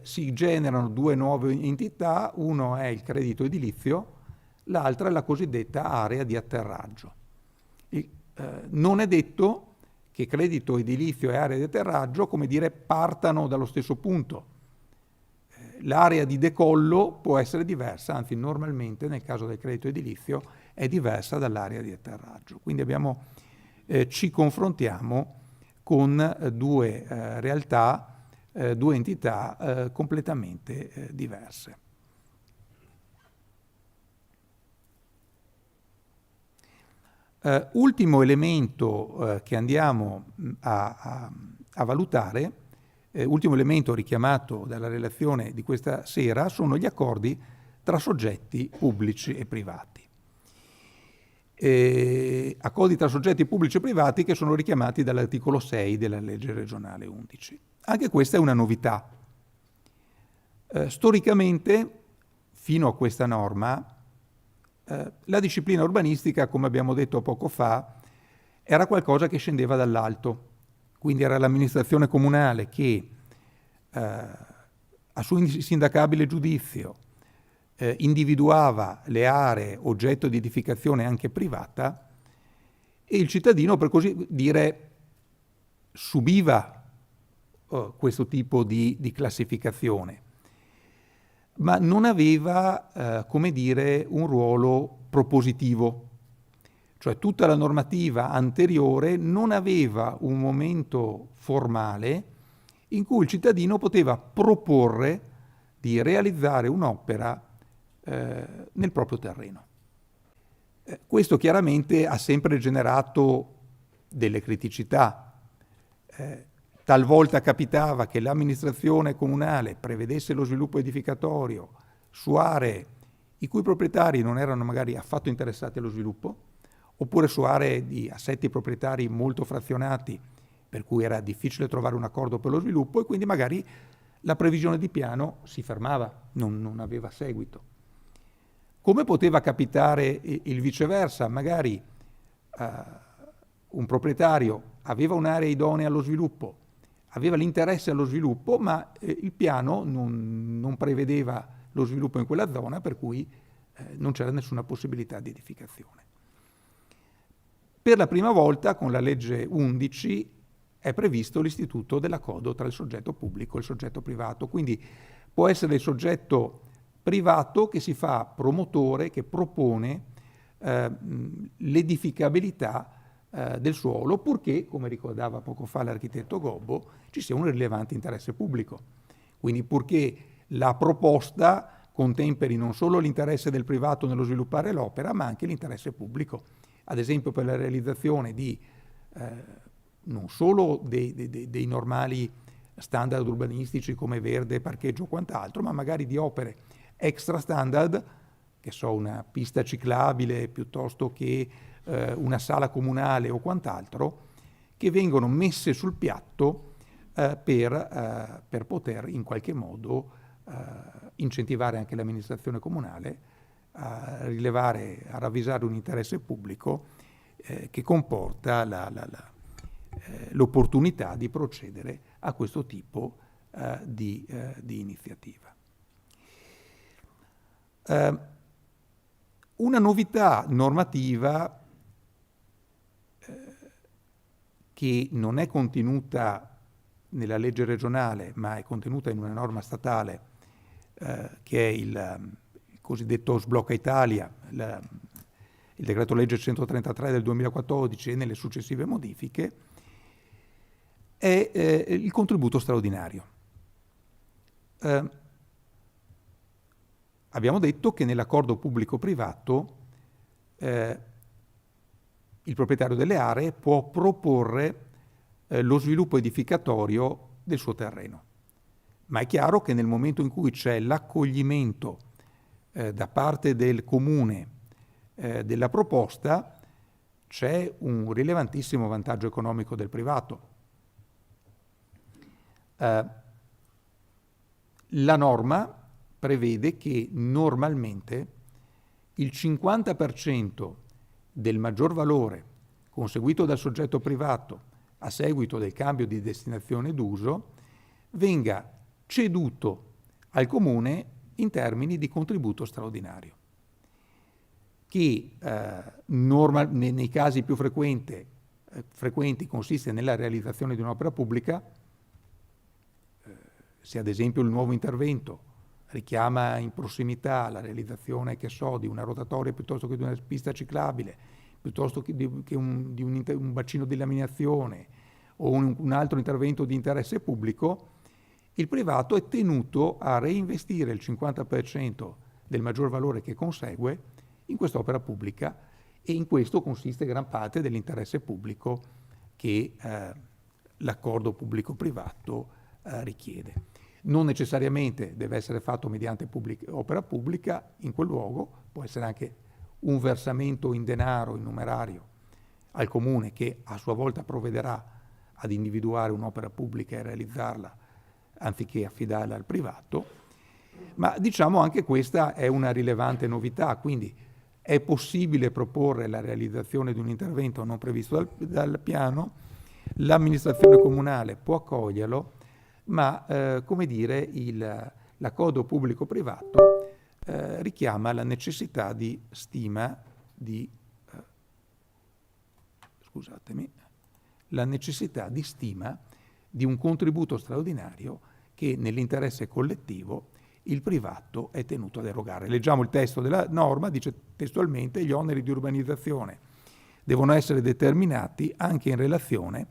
Si generano due nuove entità, uno è il credito edilizio, l'altra è la cosiddetta area di atterraggio. Non è detto che credito edilizio e area di atterraggio, come dire, partano dallo stesso punto. L'area di decollo può essere diversa, anzi normalmente nel caso del credito edilizio è diversa dall'area di atterraggio. Quindi ci confrontiamo con due realtà, due entità completamente diverse. Ultimo elemento che andiamo a valutare, ultimo elemento richiamato dalla relazione di questa sera, sono gli accordi tra soggetti pubblici e privati. Accordi tra soggetti pubblici e privati che sono richiamati dall'articolo 6 della legge regionale 11. Anche questa è una novità. Storicamente, fino a questa norma, la disciplina urbanistica, come abbiamo detto poco fa, era qualcosa che scendeva dall'alto, quindi era l'amministrazione comunale che a suo insindacabile giudizio individuava le aree oggetto di edificazione anche privata e il cittadino, per così dire, subiva questo tipo di classificazione, ma non aveva, come dire, un ruolo propositivo. Cioè tutta la normativa anteriore non aveva un momento formale in cui il cittadino poteva proporre di realizzare un'opera nel proprio terreno. Questo chiaramente ha sempre generato delle criticità. Talvolta capitava che l'amministrazione comunale prevedesse lo sviluppo edificatorio su aree i cui proprietari non erano magari affatto interessati allo sviluppo, oppure su aree di assetti proprietari molto frazionati, per cui era difficile trovare un accordo per lo sviluppo, e quindi magari la previsione di piano si fermava, non aveva seguito. Come poteva capitare il viceversa? Magari un proprietario aveva un'area idonea allo sviluppo, aveva l'interesse allo sviluppo, ma il piano non prevedeva lo sviluppo in quella zona, per cui non c'era nessuna possibilità di edificazione. Per la prima volta, con la legge 11, è previsto l'istituto dell'accordo tra il soggetto pubblico e il soggetto privato, quindi può essere il soggetto privato che si fa promotore, che propone l'edificabilità del suolo, purché, come ricordava poco fa l'architetto Gobbo, ci sia un rilevante interesse pubblico. Quindi purché la proposta contemperi non solo l'interesse del privato nello sviluppare l'opera, ma anche l'interesse pubblico. Ad esempio per la realizzazione di non solo dei normali standard urbanistici come verde, parcheggio o quant'altro, ma magari di opere extra standard, che so, una pista ciclabile piuttosto che una sala comunale o quant'altro, che vengono messe sul piatto per poter in qualche modo incentivare anche l'amministrazione comunale a ravvisare un interesse pubblico che comporta l'opportunità di procedere a questo tipo di iniziativa. Una novità normativa che non è contenuta nella legge regionale, ma è contenuta in una norma statale, che è il cosiddetto Sblocca Italia, il decreto legge 133 del 2014 e nelle successive modifiche, è il contributo straordinario. Abbiamo detto che nell'accordo pubblico-privato il proprietario delle aree può proporre lo sviluppo edificatorio del suo terreno, ma è chiaro che nel momento in cui c'è l'accoglimento da parte del comune della proposta, c'è un rilevantissimo vantaggio economico del privato. La norma prevede che normalmente il 50% del maggior valore conseguito dal soggetto privato a seguito del cambio di destinazione d'uso venga ceduto al comune in termini di contributo straordinario, che nei casi più frequenti consiste nella realizzazione di un'opera pubblica, se ad esempio il nuovo intervento richiama in prossimità la realizzazione, che so, di una rotatoria piuttosto che di una pista ciclabile, piuttosto che di un bacino di laminazione o un altro intervento di interesse pubblico, il privato è tenuto a reinvestire il 50% del maggior valore che consegue in quest'opera pubblica, e in questo consiste gran parte dell'interesse pubblico che l'accordo pubblico-privato richiede. Non necessariamente deve essere fatto mediante opera pubblica in quel luogo, può essere anche un versamento in denaro, in numerario, al comune, che a sua volta provvederà ad individuare un'opera pubblica e realizzarla, anziché affidarla al privato. Ma diciamo anche questa è una rilevante novità, quindi è possibile proporre la realizzazione di un intervento non previsto dal piano, l'amministrazione comunale può accoglierlo, ma come dire, l'accordo pubblico-privato richiama la necessità di stima di un contributo straordinario che nell'interesse collettivo il privato è tenuto ad erogare. Leggiamo il testo della norma, dice testualmente: gli oneri di urbanizzazione devono essere determinati anche in relazione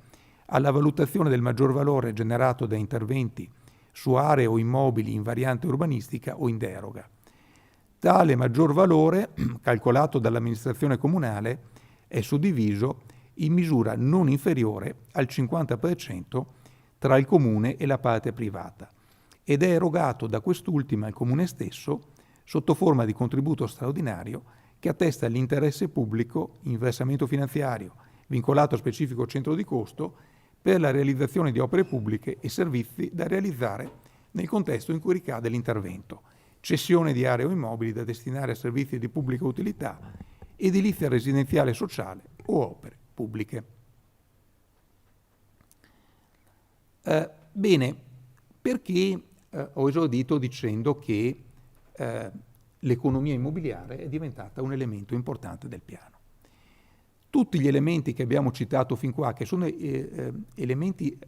alla valutazione del maggior valore generato da interventi su aree o immobili in variante urbanistica o in deroga. Tale maggior valore, calcolato dall'amministrazione comunale, è suddiviso in misura non inferiore al 50% tra il comune e la parte privata ed è erogato da quest'ultima al comune stesso sotto forma di contributo straordinario che attesta l'interesse pubblico in versamento finanziario vincolato a specifico centro di costo per la realizzazione di opere pubbliche e servizi da realizzare nel contesto in cui ricade l'intervento, cessione di aree o immobili da destinare a servizi di pubblica utilità, edilizia residenziale sociale o opere pubbliche. Bene, perché ho esordito dicendo che l'economia immobiliare è diventata un elemento importante del piano. Tutti gli elementi che abbiamo citato fin qua, che sono elementi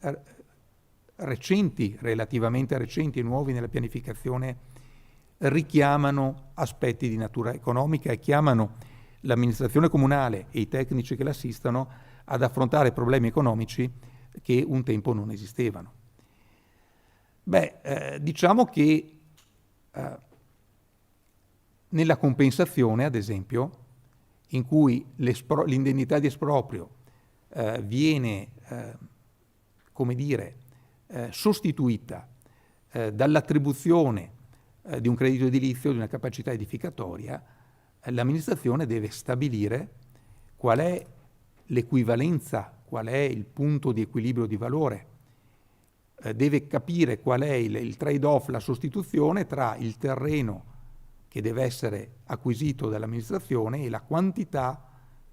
recenti, relativamente recenti e nuovi nella pianificazione, richiamano aspetti di natura economica e chiamano l'amministrazione comunale e i tecnici che l'assistono ad affrontare problemi economici che un tempo non esistevano. Diciamo che nella compensazione, ad esempio, in cui l'indennità di esproprio viene, sostituita dall'attribuzione di un credito edilizio, di una capacità edificatoria, l'amministrazione deve stabilire qual è l'equivalenza, qual è il punto di equilibrio di valore, deve capire qual è il trade-off, la sostituzione tra il terreno che deve essere acquisito dall'amministrazione e la quantità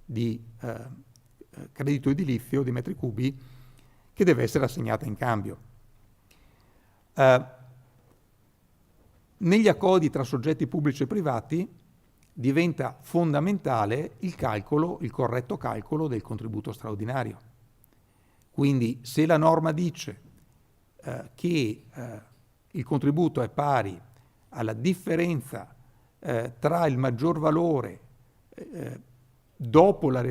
di credito edilizio, di metri cubi, che deve essere assegnata in cambio. Negli accordi tra soggetti pubblici e privati diventa fondamentale il corretto calcolo del contributo straordinario. Quindi se la norma dice che il contributo è pari alla differenza tra il maggior valore dopo la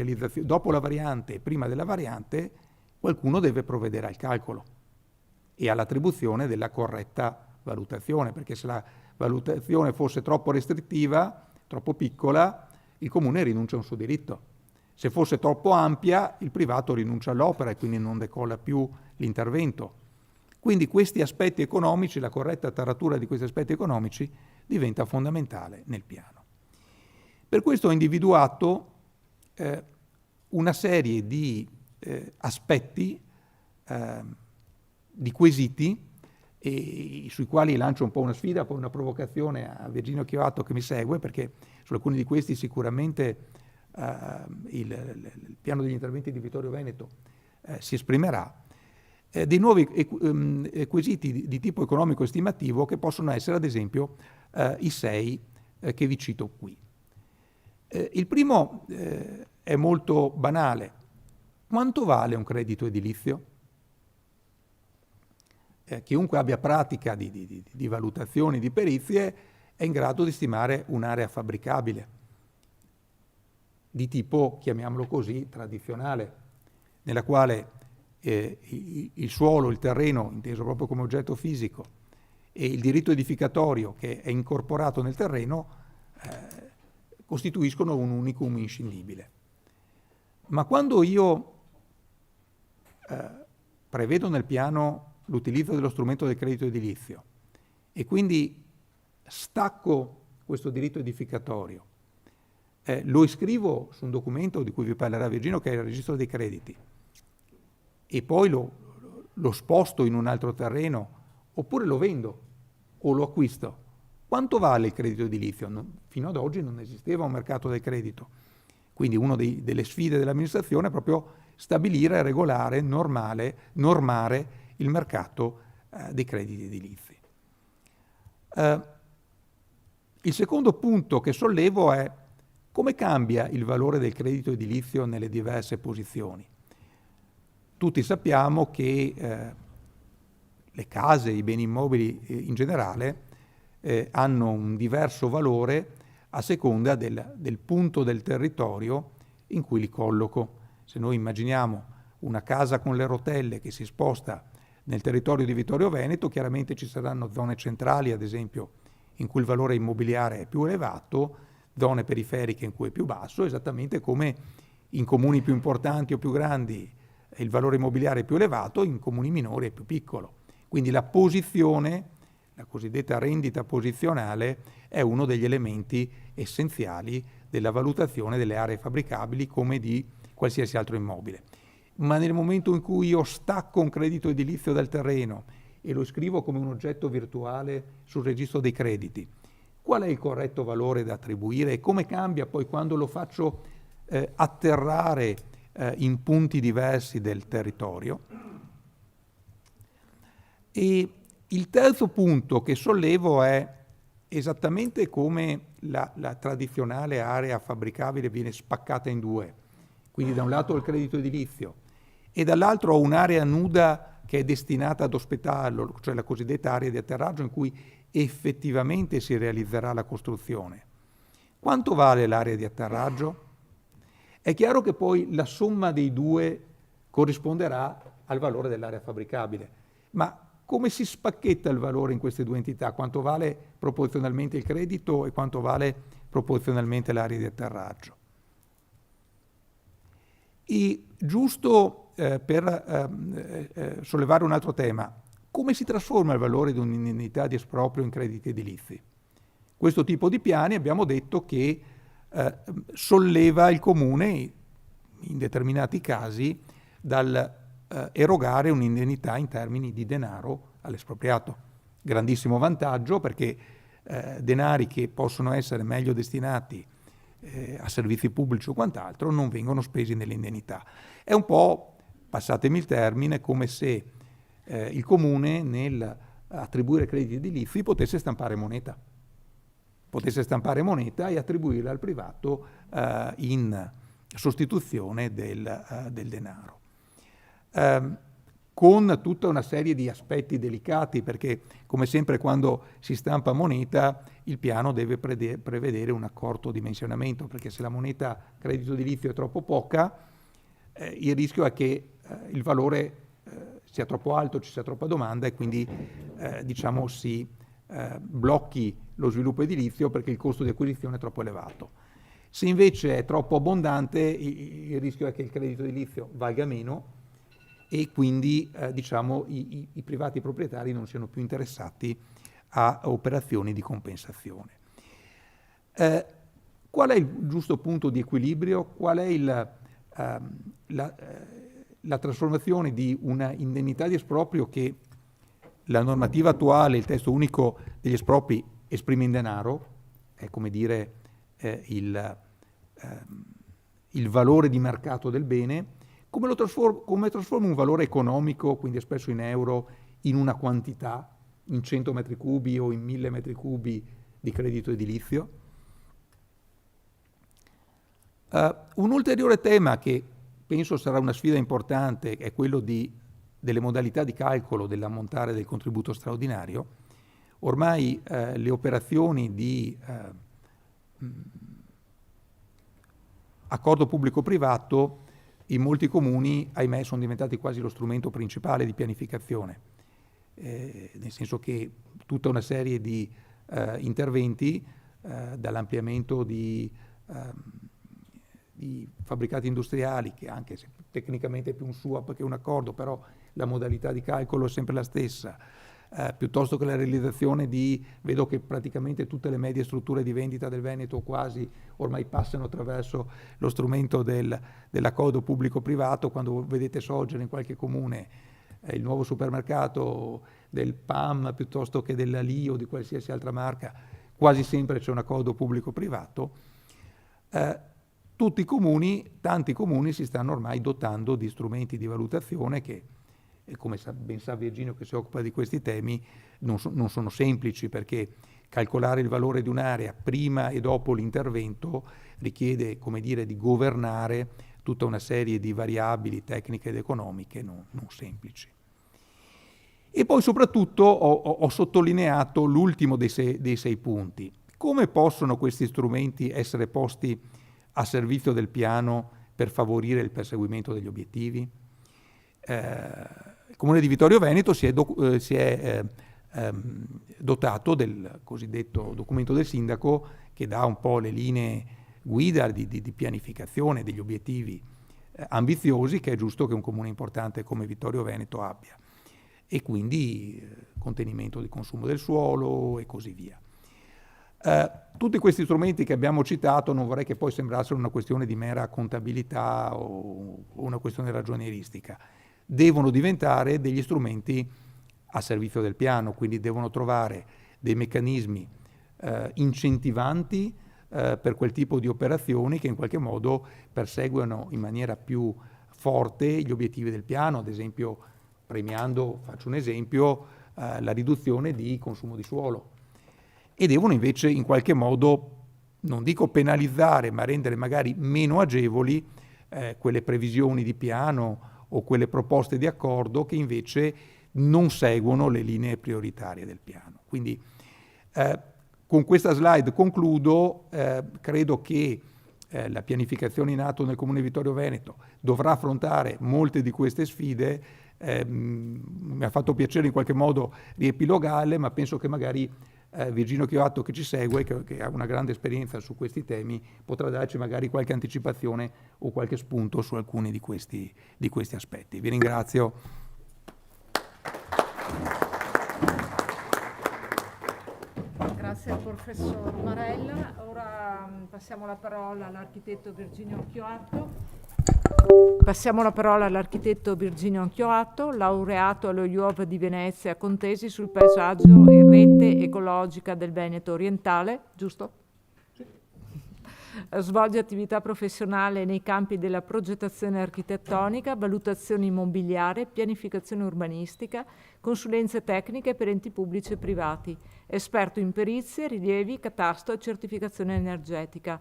variante e prima della variante, qualcuno deve provvedere al calcolo e all'attribuzione della corretta valutazione, perché se la valutazione fosse troppo restrittiva, troppo piccola, il comune rinuncia a un suo diritto. Se fosse troppo ampia, il privato rinuncia all'opera e quindi non decolla più l'intervento. Quindi questi aspetti economici, la corretta taratura di questi aspetti economici diventa fondamentale nel piano. Per questo ho individuato una serie di aspetti, di quesiti, e sui quali lancio un po' una sfida, poi una provocazione a Virginio Chiovato che mi segue, perché su alcuni di questi sicuramente il piano degli interventi di Vittorio Veneto si esprimerà, dei nuovi quesiti di tipo economico estimativo che possono essere ad esempio i 6 che vi cito qui. Il primo è molto banale. Quanto vale un credito edilizio? Chiunque abbia pratica di valutazioni, di perizie, è in grado di stimare un'area fabbricabile, di tipo, chiamiamolo così, tradizionale, nella quale il suolo, il terreno, inteso proprio come oggetto fisico, e il diritto edificatorio che è incorporato nel terreno, costituiscono un unicum inscindibile. Ma quando io prevedo nel piano l'utilizzo dello strumento del credito edilizio e quindi stacco questo diritto edificatorio, lo iscrivo su un documento di cui vi parlerà Virginio, che è il registro dei crediti, e poi lo sposto in un altro terreno, oppure lo vendo o lo acquisto. Quanto vale il credito edilizio? Fino ad oggi non esisteva un mercato del credito, quindi una delle sfide dell'amministrazione è proprio stabilire, regolare, normare il mercato dei crediti edilizi. Il secondo punto che sollevo è come cambia il valore del credito edilizio nelle diverse posizioni. Tutti sappiamo che le case, i beni immobili in generale hanno un diverso valore a seconda del punto del territorio in cui li colloco. Se noi immaginiamo una casa con le rotelle che si sposta nel territorio di Vittorio Veneto, chiaramente ci saranno zone centrali, ad esempio in cui il valore immobiliare è più elevato, zone periferiche in cui è più basso, esattamente come in comuni più importanti o più grandi il valore immobiliare è più elevato, in comuni minori è più piccolo. Quindi la posizione, la cosiddetta rendita posizionale, è uno degli elementi essenziali della valutazione delle aree fabbricabili come di qualsiasi altro immobile. Ma nel momento in cui io stacco un credito edilizio dal terreno e lo iscrivo come un oggetto virtuale sul registro dei crediti, qual è il corretto valore da attribuire e come cambia poi quando lo faccio atterrare in punti diversi del territorio? E il terzo punto che sollevo è esattamente come la tradizionale area fabbricabile viene spaccata in due. Quindi da un lato ho il credito edilizio e dall'altro ho un'area nuda che è destinata ad ospitarlo, cioè la cosiddetta area di atterraggio in cui effettivamente si realizzerà la costruzione. Quanto vale l'area di atterraggio? È chiaro che poi la somma dei due corrisponderà al valore dell'area fabbricabile, ma come si spacchetta il valore in queste due entità? Quanto vale proporzionalmente il credito e quanto vale proporzionalmente l'area di atterraggio? E giusto per sollevare un altro tema, come si trasforma il valore di un'indennità di esproprio in crediti edilizi? Questo tipo di piani abbiamo detto che solleva il comune in determinati casi dal erogare un'indennità in termini di denaro all'espropriato. Grandissimo vantaggio perché denari che possono essere meglio destinati a servizi pubblici o quant'altro non vengono spesi nell'indennità. È un po', passatemi il termine, come se il comune nel attribuire crediti edilizi potesse stampare moneta e attribuirla al privato in sostituzione del denaro. Con tutta una serie di aspetti delicati, perché come sempre quando si stampa moneta il piano deve prevedere un accorto dimensionamento, perché se la moneta credito edilizio è troppo poca, il rischio è che il valore sia troppo alto, ci sia troppa domanda e quindi diciamo si blocchi lo sviluppo edilizio perché il costo di acquisizione è troppo elevato. Se invece è troppo abbondante, il rischio è che il credito edilizio valga meno e quindi diciamo, i privati proprietari non siano più interessati a operazioni di compensazione. Qual è il giusto punto di equilibrio? Qual è la trasformazione di una indennità di esproprio che la normativa attuale, il testo unico degli espropri, esprime in denaro, è come dire il valore di mercato del bene, come trasforma un valore economico, quindi espresso in euro, in una quantità, in 100 metri cubi o in 1000 metri cubi di credito edilizio? Un ulteriore tema che penso sarà una sfida importante è quello delle modalità di calcolo dell'ammontare del contributo straordinario. Ormai le operazioni di accordo pubblico-privato in molti comuni, ahimè, sono diventati quasi lo strumento principale di pianificazione, nel senso che tutta una serie di interventi, dall'ampliamento di fabbricati industriali, che anche se tecnicamente è più un SUAP che un accordo, però la modalità di calcolo è sempre la stessa, piuttosto che la realizzazione vedo che praticamente tutte le medie strutture di vendita del Veneto quasi ormai passano attraverso lo strumento dell'accordo pubblico-privato. Quando vedete sorgere in qualche comune il nuovo supermercato del PAM piuttosto che della LI o di qualsiasi altra marca, quasi sempre c'è un accordo pubblico-privato. Tanti comuni si stanno ormai dotando di strumenti di valutazione che, come ben sa Virginio che si occupa di questi temi, non sono semplici, perché calcolare il valore di un'area prima e dopo l'intervento richiede, come dire, di governare tutta una serie di variabili tecniche ed economiche non semplici. E poi soprattutto ho sottolineato l'ultimo dei sei punti. Come possono questi strumenti essere posti a servizio del piano per favorire il perseguimento degli obiettivi? Il Comune di Vittorio Veneto si è dotato del cosiddetto documento del sindaco, che dà un po' le linee guida di pianificazione degli obiettivi ambiziosi che è giusto che un comune importante come Vittorio Veneto abbia, e quindi contenimento del consumo del suolo e così via. Tutti questi strumenti che abbiamo citato non vorrei che poi sembrassero una questione di mera contabilità o una questione ragionieristica, devono diventare degli strumenti a servizio del piano, quindi devono trovare dei meccanismi incentivanti per quel tipo di operazioni che in qualche modo perseguono in maniera più forte gli obiettivi del piano, ad esempio premiando, faccio un esempio, la riduzione di consumo di suolo, e devono invece in qualche modo, non dico penalizzare, ma rendere magari meno agevoli quelle previsioni di piano o quelle proposte di accordo che invece non seguono le linee prioritarie del piano. Quindi con questa slide concludo, credo che la pianificazione in atto nel Comune di Vittorio Veneto dovrà affrontare molte di queste sfide. Mi ha fatto piacere in qualche modo riepilogarle, ma penso che magari Virginio Chioatto, che ci segue, che ha una grande esperienza su questi temi, potrà darci magari qualche anticipazione o qualche spunto su alcuni di questi aspetti. Vi ringrazio. Grazie al professor Marella. Ora passiamo la parola all'architetto Virginio Chioatto. Laureato allo IUOV di Venezia con tesi sul paesaggio e rete ecologica del Veneto orientale, giusto? Sì. Svolge attività professionale nei campi della progettazione architettonica, valutazione immobiliare, pianificazione urbanistica, consulenze tecniche per enti pubblici e privati, esperto in perizie, rilievi, catasto e certificazione energetica.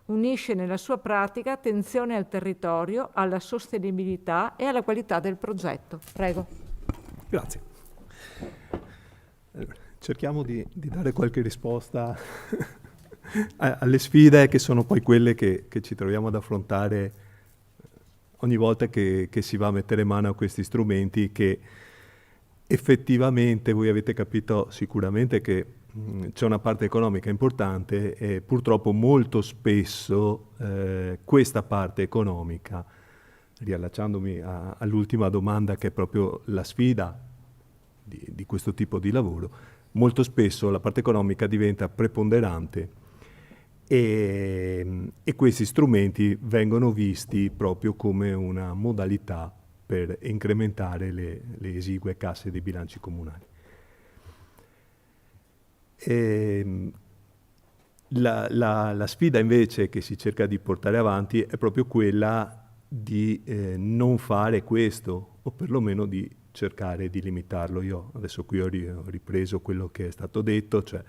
Unisce nella sua pratica attenzione al territorio, alla sostenibilità e alla qualità del progetto. Prego. Grazie. Cerchiamo di dare qualche risposta alle sfide che sono poi quelle che ci troviamo ad affrontare ogni volta che si va a mettere mano a questi strumenti che effettivamente voi avete capito sicuramente che c'è una parte economica importante e purtroppo molto spesso questa parte economica, riallacciandomi all'ultima domanda che è proprio la sfida di questo tipo di lavoro, molto spesso la parte economica diventa preponderante e questi strumenti vengono visti proprio come una modalità per incrementare le esigue casse dei bilanci comunali. La sfida invece che si cerca di portare avanti è proprio quella di non fare questo, o perlomeno di cercare di limitarlo. Io adesso qui ho ripreso quello che è stato detto, cioè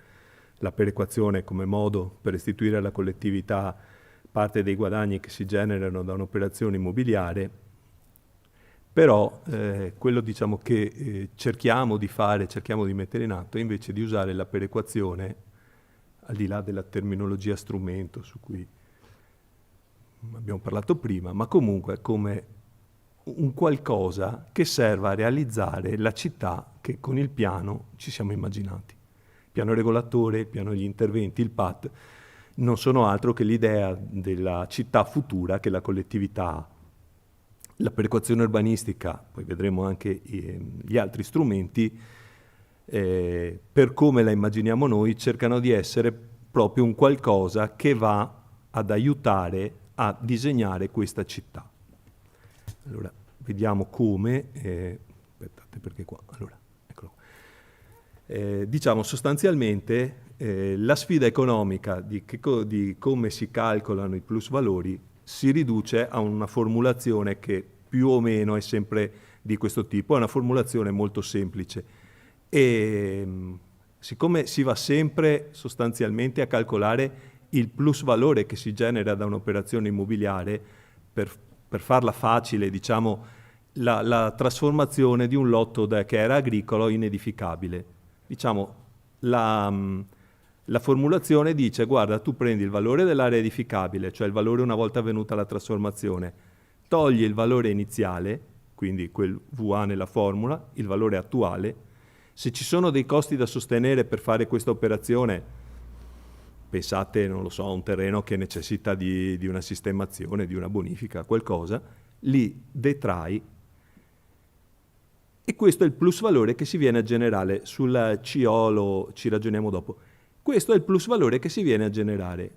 la perequazione come modo per restituire alla collettività parte dei guadagni che si generano da un'operazione immobiliare, però quello diciamo che cerchiamo di fare, cerchiamo di mettere in atto, invece di usare la perequazione, al di là della terminologia strumento su cui abbiamo parlato prima, ma comunque come un qualcosa che serva a realizzare la città che con il piano ci siamo immaginati. Il piano regolatore, il piano degli interventi, il PAT, non sono altro che l'idea della città futura che la collettività ha. La perequazione urbanistica, poi vedremo anche gli altri strumenti, per come la immaginiamo noi, cercano di essere proprio un qualcosa che va ad aiutare a disegnare questa città. Allora, vediamo come, aspettate perché qua, allora, eccolo. Diciamo sostanzialmente la sfida economica di come si calcolano i plusvalori si riduce a una formulazione che più o meno è sempre di questo tipo, è una formulazione molto semplice e siccome si va sempre sostanzialmente a calcolare il plusvalore che si genera da un'operazione immobiliare, per farla facile, diciamo, la trasformazione di un lotto che era agricolo in edificabile. Diciamo, la formulazione dice, guarda, tu prendi il valore dell'area edificabile, cioè il valore una volta avvenuta la trasformazione, togli il valore iniziale, quindi quel VA nella formula, il valore attuale, Se ci sono dei costi da sostenere per fare questa operazione, pensate, non lo so, a un terreno che necessita di una sistemazione, di una bonifica, qualcosa, li detrai e questo è il plus valore che si viene a generare. Sul CIOLO ci ragioniamo dopo. Questo è il plus valore che si viene a generare.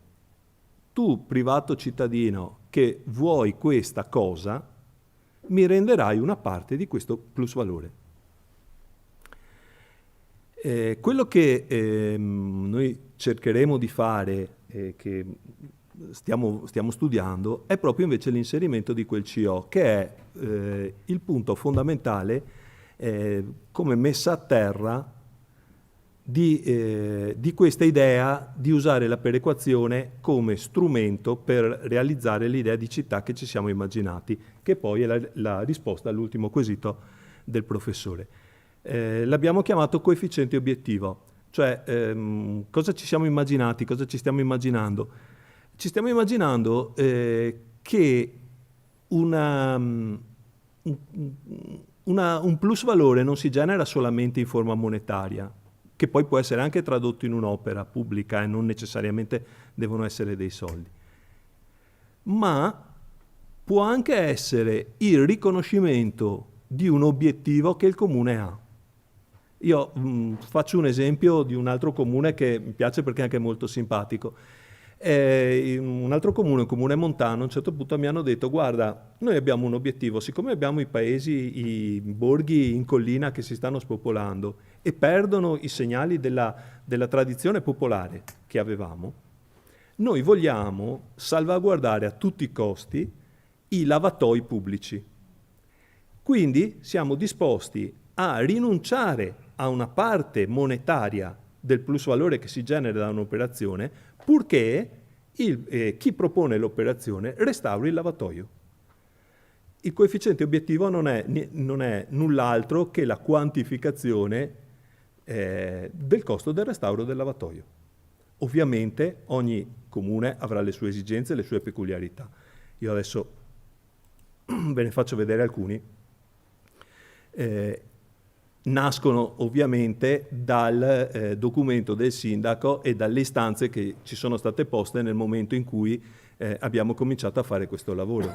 Tu, privato cittadino, che vuoi questa cosa, mi renderai una parte di questo plus valore. Quello che noi cercheremo di fare, che stiamo studiando, è proprio invece l'inserimento di quel CO, che è il punto fondamentale come messa a terra di questa idea di usare la perequazione come strumento per realizzare l'idea di città che ci siamo immaginati, che poi è la risposta all'ultimo quesito del professore. L'abbiamo chiamato coefficiente obiettivo, cioè cosa ci siamo immaginati, cosa ci stiamo immaginando? Ci stiamo immaginando che un plus valore non si genera solamente in forma monetaria, che poi può essere anche tradotto in un'opera pubblica e non necessariamente devono essere dei soldi, ma può anche essere il riconoscimento di un obiettivo che il comune ha. Io faccio un esempio di un altro comune che mi piace perché è anche molto simpatico. Un altro comune, un comune montano, a un certo punto mi hanno detto: guarda, noi abbiamo un obiettivo, siccome abbiamo i paesi, i borghi in collina che si stanno spopolando e perdono i segnali della tradizione popolare che avevamo, noi vogliamo salvaguardare a tutti i costi i lavatoi pubblici. Quindi siamo disposti a rinunciare a una parte monetaria del plus valore che si genera da un'operazione, purché chi propone l'operazione restauri il lavatoio. Il coefficiente obiettivo non è null'altro che la quantificazione del costo del restauro del lavatoio. Ovviamente ogni comune avrà le sue esigenze e le sue peculiarità. Io adesso ve ne faccio vedere alcuni. Nascono ovviamente dal documento del sindaco e dalle istanze che ci sono state poste nel momento in cui abbiamo cominciato a fare questo lavoro.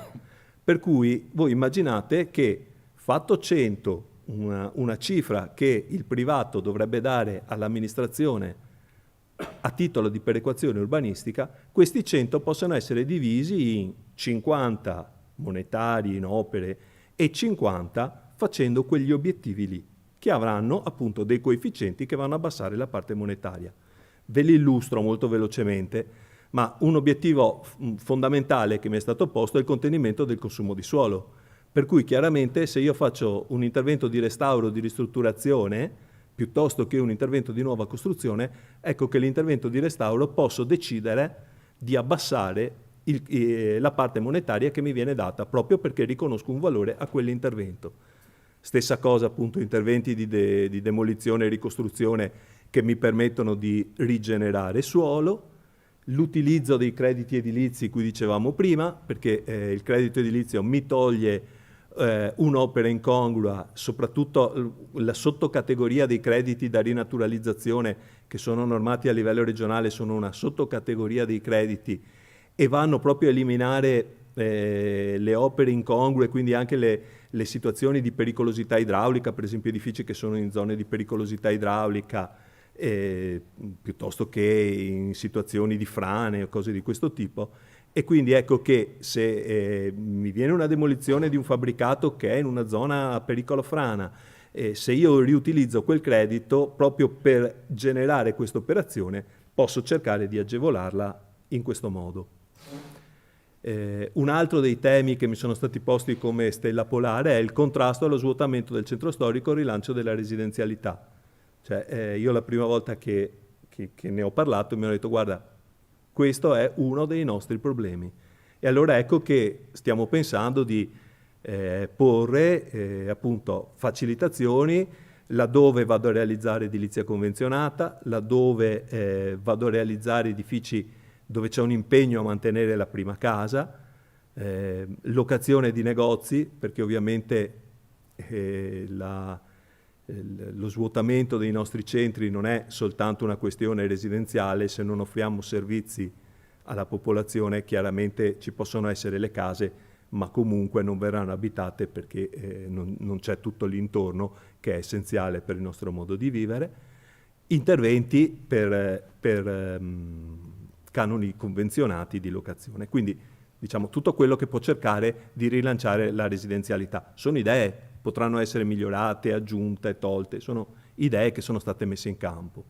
Per cui voi immaginate che, fatto 100, una cifra che il privato dovrebbe dare all'amministrazione a titolo di perequazione urbanistica, questi 100 possono essere divisi in 50 monetari, in opere, e 50 facendo quegli obiettivi lì, che avranno appunto dei coefficienti che vanno a abbassare la parte monetaria. Ve li illustro molto velocemente, ma un obiettivo fondamentale che mi è stato posto è il contenimento del consumo di suolo. Per cui chiaramente se io faccio un intervento di restauro, di ristrutturazione, piuttosto che un intervento di nuova costruzione, ecco che l'intervento di restauro posso decidere di abbassare la parte monetaria che mi viene data, proprio perché riconosco un valore a quell'intervento. Stessa cosa appunto interventi di demolizione e ricostruzione che mi permettono di rigenerare suolo, l'utilizzo dei crediti edilizi cui dicevamo prima, perché il credito edilizio mi toglie un'opera incongrua, soprattutto la sottocategoria dei crediti da rinaturalizzazione che sono normati a livello regionale, sono una sottocategoria dei crediti e vanno proprio a eliminare le opere incongrue, quindi anche le situazioni di pericolosità idraulica, per esempio edifici che sono in zone di pericolosità idraulica, piuttosto che in situazioni di frane o cose di questo tipo. E quindi ecco che se mi viene una demolizione di un fabbricato che è in una zona a pericolo frana, se io riutilizzo quel credito proprio per generare questa operazione, posso cercare di agevolarla in questo modo. Un altro dei temi che mi sono stati posti come stella polare è il contrasto allo svuotamento del centro storico e il rilancio della residenzialità. Cioè, io la prima volta che ne ho parlato mi hanno detto: guarda, questo è uno dei nostri problemi. E allora ecco che stiamo pensando di porre appunto facilitazioni laddove vado a realizzare edilizia convenzionata, laddove vado a realizzare edifici dove c'è un impegno a mantenere la prima casa, locazione di negozi, perché ovviamente lo svuotamento dei nostri centri non è soltanto una questione residenziale. Se non offriamo servizi alla popolazione, chiaramente ci possono essere le case, ma comunque non verranno abitate perché non c'è tutto l'intorno che è essenziale per il nostro modo di vivere. Interventi per canoni convenzionati di locazione. Quindi diciamo tutto quello che può cercare di rilanciare la residenzialità. Sono idee, potranno essere migliorate, aggiunte, tolte, sono idee che sono state messe in campo.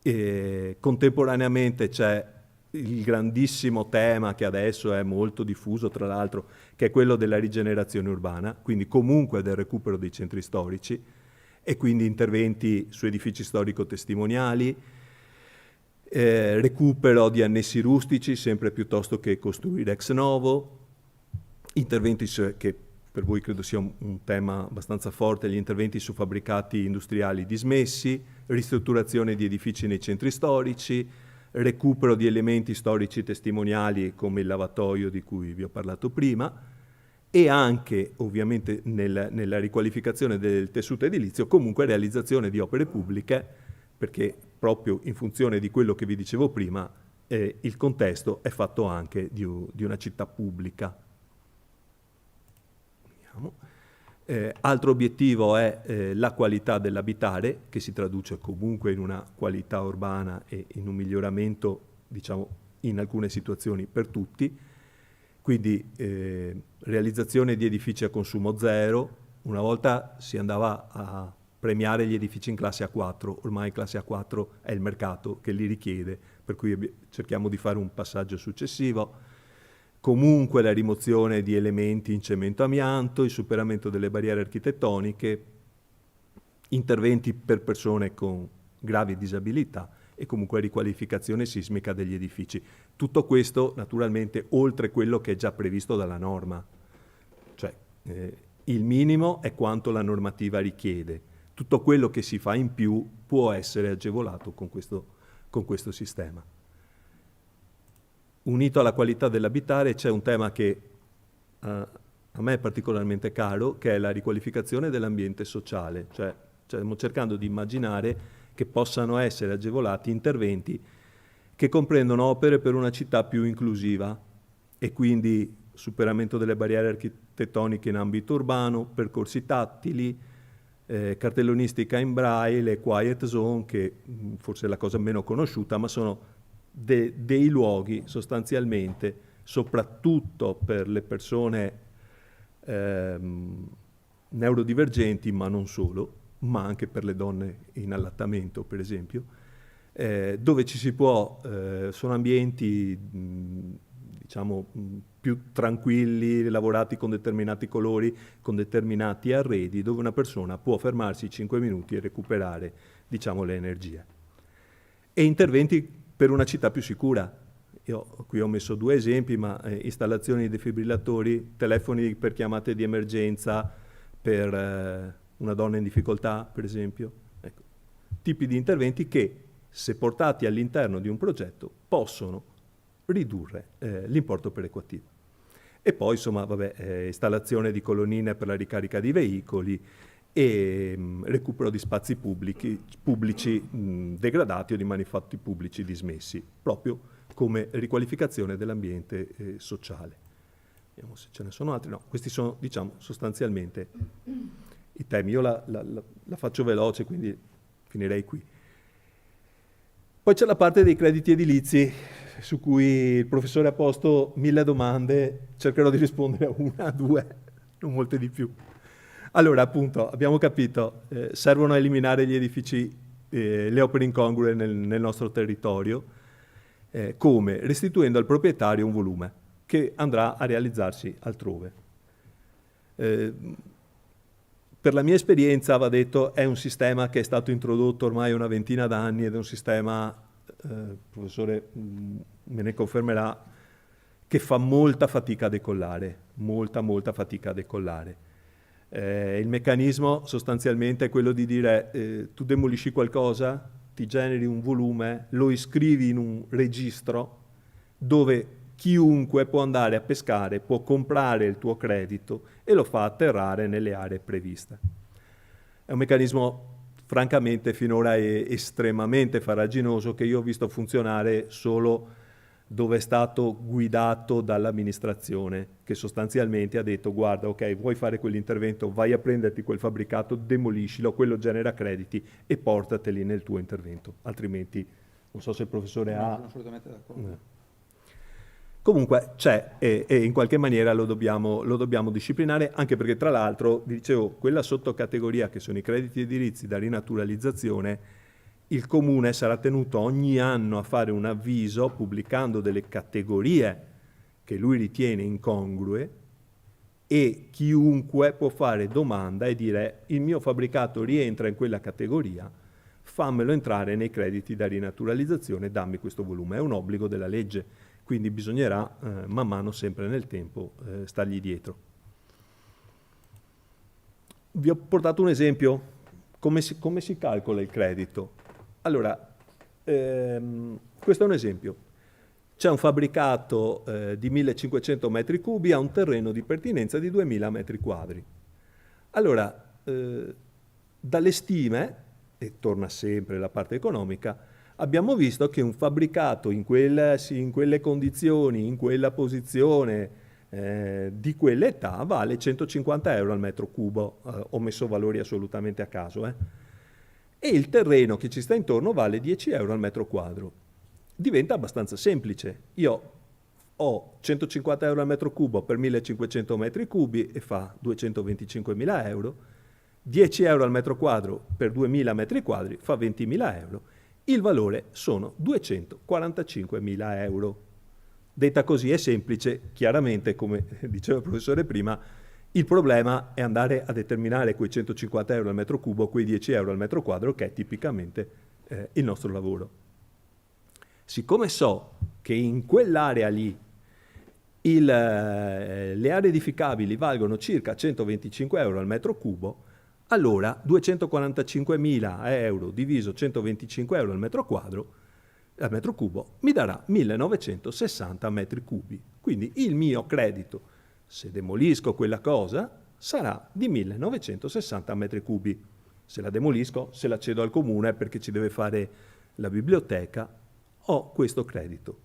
E contemporaneamente c'è il grandissimo tema che adesso è molto diffuso, tra l'altro, che è quello della rigenerazione urbana, quindi comunque del recupero dei centri storici, e quindi interventi su edifici storico-testimoniali, recupero di annessi rustici sempre piuttosto che costruire ex novo, interventi che per voi credo sia un tema abbastanza forte, gli interventi su fabbricati industriali dismessi, ristrutturazione di edifici nei centri storici, recupero di elementi storici testimoniali come il lavatoio di cui vi ho parlato prima, e anche ovviamente nella riqualificazione del tessuto edilizio, comunque realizzazione di opere pubbliche, perché proprio in funzione di quello che vi dicevo prima, il contesto è fatto anche di una città pubblica. Altro obiettivo è la qualità dell'abitare, che si traduce comunque in una qualità urbana e in un miglioramento, diciamo, in alcune situazioni per tutti. Quindi realizzazione di edifici a consumo zero. Una volta si andava a premiare gli edifici in classe A4, ormai classe A4 è il mercato che li richiede, per cui cerchiamo di fare un passaggio successivo. Comunque la rimozione di elementi in cemento amianto, il superamento delle barriere architettoniche, interventi per persone con gravi disabilità e comunque riqualificazione sismica degli edifici. Tutto questo naturalmente oltre quello che è già previsto dalla norma, cioè il minimo è quanto la normativa richiede. Tutto quello che si fa in più può essere agevolato con questo sistema. Unito alla qualità dell'abitare c'è un tema che a me è particolarmente caro, che è la riqualificazione dell'ambiente sociale, cioè stiamo cercando di immaginare che possano essere agevolati interventi che comprendono opere per una città più inclusiva e quindi superamento delle barriere architettoniche in ambito urbano, percorsi tattili, cartellonistica in braille, quiet zone, che forse è la cosa meno conosciuta, ma sono dei luoghi sostanzialmente, soprattutto per le persone neurodivergenti, ma non solo, ma anche per le donne in allattamento, per esempio, dove ci si può, sono ambienti diciamo più tranquilli, lavorati con determinati colori, con determinati arredi, dove una persona può fermarsi 5 minuti e recuperare, diciamo, le energie. E interventi per una città più sicura. Io qui ho messo 2 esempi, ma installazioni di defibrillatori, telefoni per chiamate di emergenza per una donna in difficoltà, per esempio. Ecco, tipi di interventi che, se portati all'interno di un progetto, possono ridurre l'importo perequativo. E poi, insomma, installazione di colonnine per la ricarica di veicoli e recupero di spazi pubblici degradati o di manufatti pubblici dismessi, proprio come riqualificazione dell'ambiente sociale. Vediamo se ce ne sono altri. No, questi sono, diciamo, sostanzialmente i temi. Io la faccio veloce, quindi finirei qui. Poi c'è la parte dei crediti edilizi, su cui il professore ha posto 1000 domande, cercherò di rispondere a 1, 2, non molte di più. Allora, appunto, abbiamo capito, servono a eliminare gli edifici, le opere incongrue nel nostro territorio, come? Restituendo al proprietario un volume che andrà a realizzarsi altrove. Per la mia esperienza, va detto, è un sistema che è stato introdotto ormai una ventina d'anni ed è un sistema, il professore me ne confermerà, che fa molta fatica a decollare, molta fatica a decollare. Il meccanismo sostanzialmente è quello di dire tu demolisci qualcosa, ti generi un volume, lo iscrivi in un registro dove chiunque può andare a pescare, può comprare il tuo credito e lo fa atterrare nelle aree previste. È un meccanismo francamente finora estremamente farraginoso, che io ho visto funzionare solo dove è stato guidato dall'amministrazione, che sostanzialmente ha detto: guarda, ok, vuoi fare quell'intervento, vai a prenderti quel fabbricato, demoliscilo, quello genera crediti e portateli nel tuo intervento, altrimenti non so se il professore ha... Sono assolutamente d'accordo. Comunque c'è e in qualche maniera lo dobbiamo disciplinare, anche perché tra l'altro, vi dicevo, quella sottocategoria che sono i crediti edilizi da rinaturalizzazione, il Comune sarà tenuto ogni anno a fare un avviso pubblicando delle categorie che lui ritiene incongrue, e chiunque può fare domanda e dire: il mio fabbricato rientra in quella categoria, fammelo entrare nei crediti da rinaturalizzazione, dammi questo volume. È un obbligo della legge, quindi bisognerà man mano, sempre nel tempo, stargli dietro. Vi ho portato un esempio, come si calcola il credito. Allora, questo è un esempio. C'è un fabbricato di 1500 metri cubi, ha un terreno di pertinenza di 2000 metri quadri. Allora, dalle stime, e torna sempre la parte economica, abbiamo visto che un fabbricato in quelle condizioni, in quella posizione, di quell'età, vale 150 euro al metro cubo, ho messo valori assolutamente a caso, e il terreno che ci sta intorno vale 10 euro al metro quadro. Diventa abbastanza semplice. Io ho 150 euro al metro cubo per 1500 metri cubi e fa 225.000 euro, 10 euro al metro quadro per 2000 metri quadri fa 20.000 euro. Il valore sono 245.000 euro. Detta così è semplice, chiaramente, come diceva il professore prima, il problema è andare a determinare quei 150 euro al metro cubo, quei 10 euro al metro quadro, che è tipicamente il nostro lavoro. Siccome so che in quell'area lì le aree edificabili valgono circa 125 euro al metro cubo, allora 245.000 euro diviso 125 euro al metro cubo mi darà 1960 metri cubi. Quindi il mio credito, se demolisco quella cosa, sarà di 1960 metri cubi. Se la demolisco, se la cedo al comune perché ci deve fare la biblioteca, ho questo credito.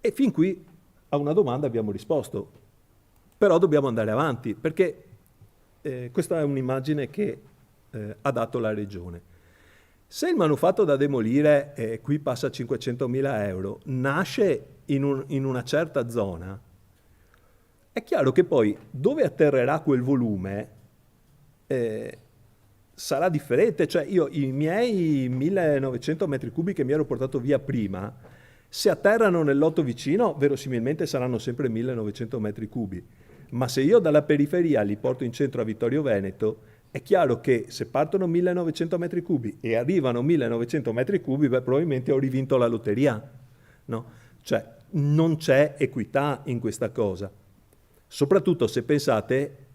E fin qui a una domanda abbiamo risposto, però dobbiamo andare avanti, perché questa è un'immagine che ha dato la Regione. Se il manufatto da demolire, qui passa a 500.000 euro, nasce in una certa zona, è chiaro che poi dove atterrerà quel volume sarà differente. Cioè io i miei 1900 metri cubi che mi ero portato via prima, se atterrano nel lotto vicino, verosimilmente saranno sempre 1900 metri cubi. Ma se io dalla periferia li porto in centro a Vittorio Veneto, è chiaro che se partono 1900 metri cubi e arrivano 1900 metri cubi, beh, probabilmente ho rivinto la lotteria, no? Cioè, non c'è equità in questa cosa. Soprattutto se pensate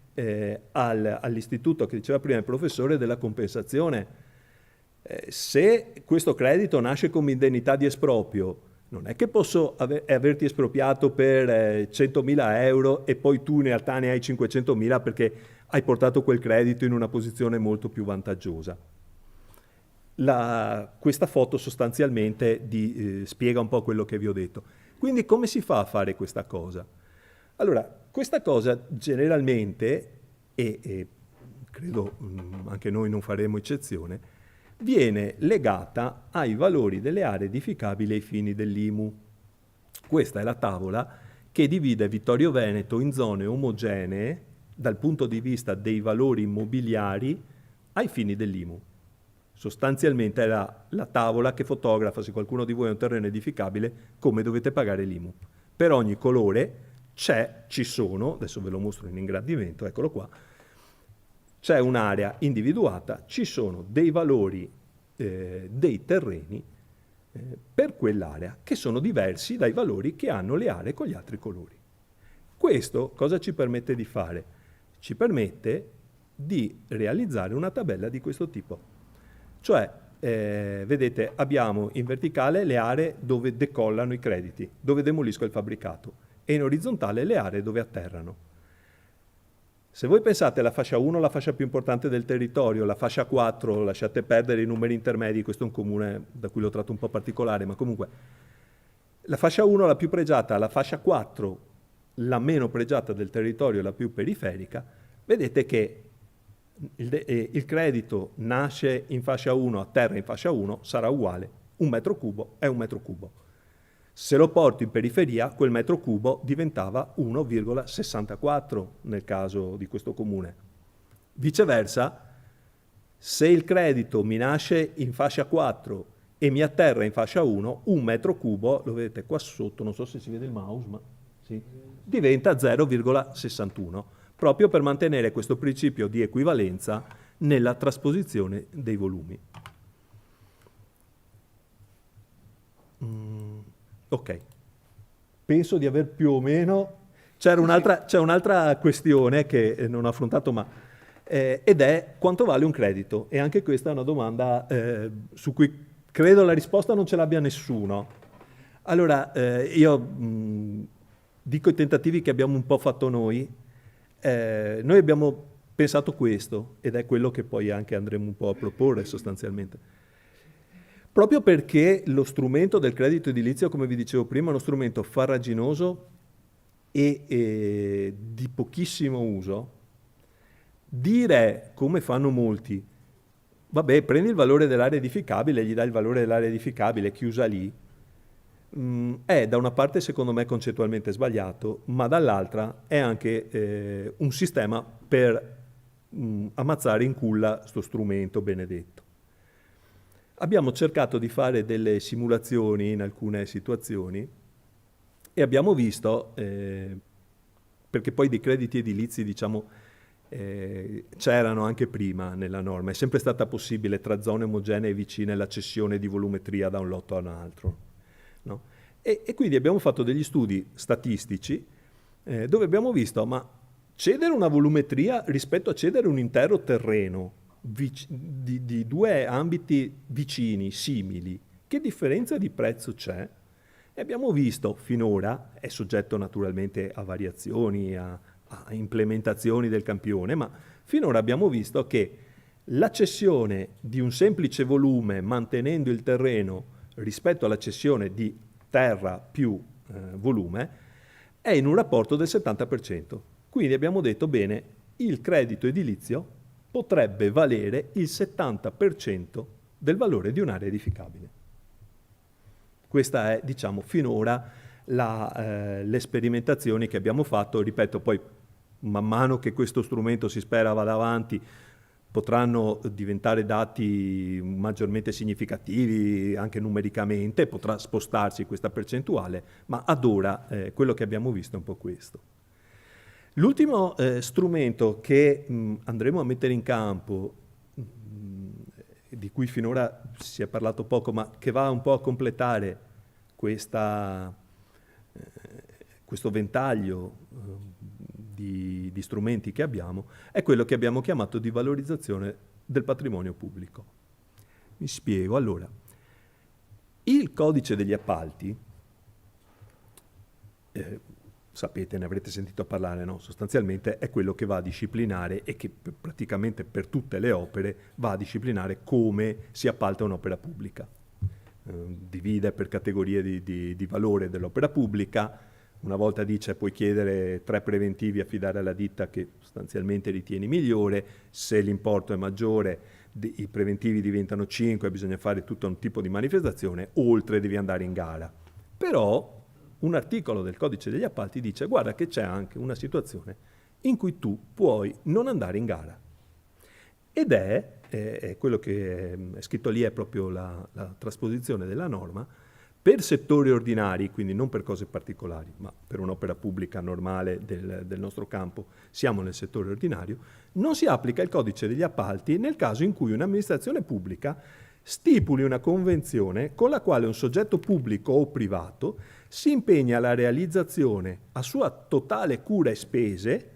all'istituto che diceva prima il professore della compensazione. Se questo credito nasce come indennità di esproprio, non è che posso averti espropriato per 100.000 euro e poi tu in realtà ne hai 500.000 perché hai portato quel credito in una posizione molto più vantaggiosa. Questa foto sostanzialmente spiega un po' quello che vi ho detto. Quindi come si fa a fare questa cosa? Allora, questa cosa generalmente, e credo anche noi non faremo eccezione, viene legata ai valori delle aree edificabili ai fini dell'IMU. Questa è la tavola che divide Vittorio Veneto in zone omogenee dal punto di vista dei valori immobiliari ai fini dell'IMU. Sostanzialmente è la tavola che fotografa, se qualcuno di voi ha un terreno edificabile, come dovete pagare l'IMU. Per ogni colore ci sono, adesso ve lo mostro in ingrandimento, eccolo qua, c'è un'area individuata, ci sono dei valori dei terreni per quell'area che sono diversi dai valori che hanno le aree con gli altri colori. Questo cosa ci permette di fare? Ci permette di realizzare una tabella di questo tipo. Cioè vedete, abbiamo in verticale le aree dove decollano i crediti, dove demolisco il fabbricato, e in orizzontale le aree dove atterrano. Se voi pensate alla fascia 1, la fascia più importante del territorio, la fascia 4, lasciate perdere i numeri intermedi, questo è un comune da cui lo tratto un po' particolare, ma comunque la fascia 1 la più pregiata, la fascia 4 la meno pregiata del territorio, la più periferica, vedete che il credito nasce in fascia 1, atterra in fascia 1, sarà uguale, 1 metro cubo è 1 metro cubo. Se lo porto in periferia, quel metro cubo diventava 1,64 nel caso di questo comune. Viceversa, se il credito mi nasce in fascia 4 e mi atterra in fascia 1, 1 metro cubo, lo vedete qua sotto, non so se si vede il mouse, ma sì, diventa 0,61, proprio per mantenere questo principio di equivalenza nella trasposizione dei volumi. Ok, penso di aver più o meno... C'è un'altra questione che non ho affrontato, ma ed è quanto vale un credito? E anche questa è una domanda su cui credo la risposta non ce l'abbia nessuno. Allora, io dico i tentativi che abbiamo un po' fatto noi. Noi abbiamo pensato questo, ed è quello che poi anche andremo un po' a proporre sostanzialmente. Proprio perché lo strumento del credito edilizio, come vi dicevo prima, è uno strumento farraginoso e di pochissimo uso, dire, come fanno molti, vabbè, prendi il valore dell'area edificabile e gli dai il valore dell'area edificabile, chiusa lì, è da una parte secondo me concettualmente sbagliato, ma dall'altra è anche un sistema per ammazzare in culla sto strumento benedetto. Abbiamo cercato di fare delle simulazioni in alcune situazioni e abbiamo visto, perché poi dei crediti edilizi, diciamo, c'erano anche prima nella norma, è sempre stata possibile tra zone omogenee vicine la cessione di volumetria da un lotto a un altro, no? E quindi abbiamo fatto degli studi statistici dove abbiamo visto, ma cedere una volumetria rispetto a cedere un intero terreno di due ambiti vicini, simili, che differenza di prezzo c'è? E abbiamo visto finora, è soggetto naturalmente a variazioni, a implementazioni del campione, ma finora abbiamo visto che la cessione di un semplice volume mantenendo il terreno rispetto alla cessione di terra più volume è in un rapporto del 70%. Quindi abbiamo detto, bene, il credito edilizio potrebbe valere il 70% del valore di un'area edificabile. Questa è, diciamo, finora le sperimentazioni che abbiamo fatto. Ripeto, poi man mano che questo strumento si spera vada avanti, potranno diventare dati maggiormente significativi anche numericamente, potrà spostarsi questa percentuale, ma ad ora quello che abbiamo visto è un po' questo. L'ultimo strumento che andremo a mettere in campo, di cui finora si è parlato poco, ma che va un po' a completare questo ventaglio di strumenti che abbiamo, è quello che abbiamo chiamato di valorizzazione del patrimonio pubblico. Mi spiego. Allora, il codice degli appalti, sapete, ne avrete sentito parlare, no? Sostanzialmente è quello che va a disciplinare e che praticamente per tutte le opere va a disciplinare come si appalta un'opera pubblica. Divide per categorie di valore dell'opera pubblica. Una volta dice puoi chiedere 3 preventivi, affidare alla ditta che sostanzialmente ritieni migliore. Se l'importo è maggiore, i preventivi diventano 5, bisogna fare tutto un tipo di manifestazione, oltre devi andare in gara. Però un articolo del codice degli appalti dice guarda che c'è anche una situazione in cui tu puoi non andare in gara, ed è quello che è scritto lì, è proprio la trasposizione della norma per settori ordinari, quindi non per cose particolari, ma per un'opera pubblica normale del nostro campo siamo nel settore ordinario. Non si applica il codice degli appalti nel caso in cui un'amministrazione pubblica stipuli una convenzione con la quale un soggetto pubblico o privato si impegna alla realizzazione a sua totale cura e spese,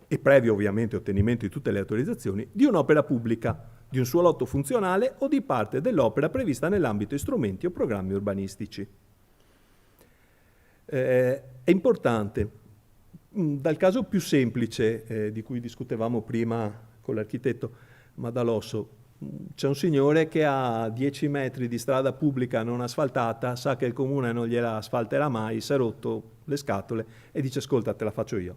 e previo ovviamente ottenimento di tutte le autorizzazioni, di un'opera pubblica di un suo lotto funzionale o di parte dell'opera prevista nell'ambito di strumenti o programmi urbanistici. È importante, dal caso più semplice di cui discutevamo prima con l'architetto Madalosso, c'è un signore che ha 10 metri di strada pubblica non asfaltata, sa che il comune non gliela asfalterà mai, si è rotto le scatole e dice: ascolta, te la faccio io,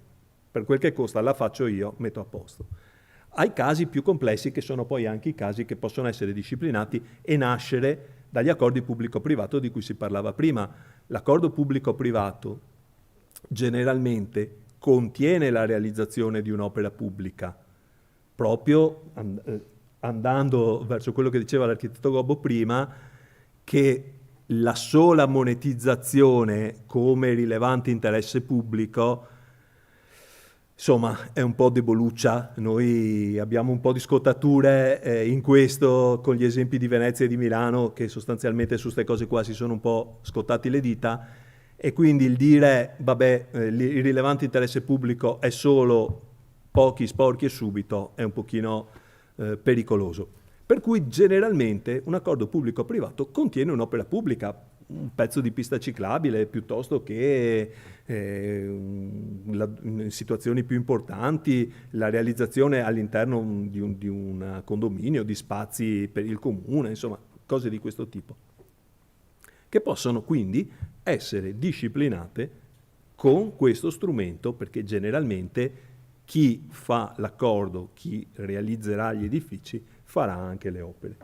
per quel che costa la faccio io, metto a posto. Ai casi più complessi, che sono poi anche i casi che possono essere disciplinati e nascere dagli accordi pubblico-privato di cui si parlava prima. L'accordo pubblico-privato generalmente contiene la realizzazione di un'opera pubblica, proprio andando verso quello che diceva l'architetto Gobbo prima, che la sola monetizzazione come rilevante interesse pubblico, insomma, è un po' deboluccia. Noi abbiamo un po' di scottature in questo con gli esempi di Venezia e di Milano, che sostanzialmente su queste cose qua si sono un po' scottati le dita, e quindi il dire vabbè, il rilevante interesse pubblico è solo pochi, sporchi e subito è un pochino pericoloso. Per cui generalmente un accordo pubblico-privato contiene un'opera pubblica, un pezzo di pista ciclabile, piuttosto che in situazioni più importanti la realizzazione all'interno di un condominio, di spazi per il comune, insomma cose di questo tipo, che possono quindi essere disciplinate con questo strumento, perché generalmente chi fa l'accordo, chi realizzerà gli edifici, farà anche le opere.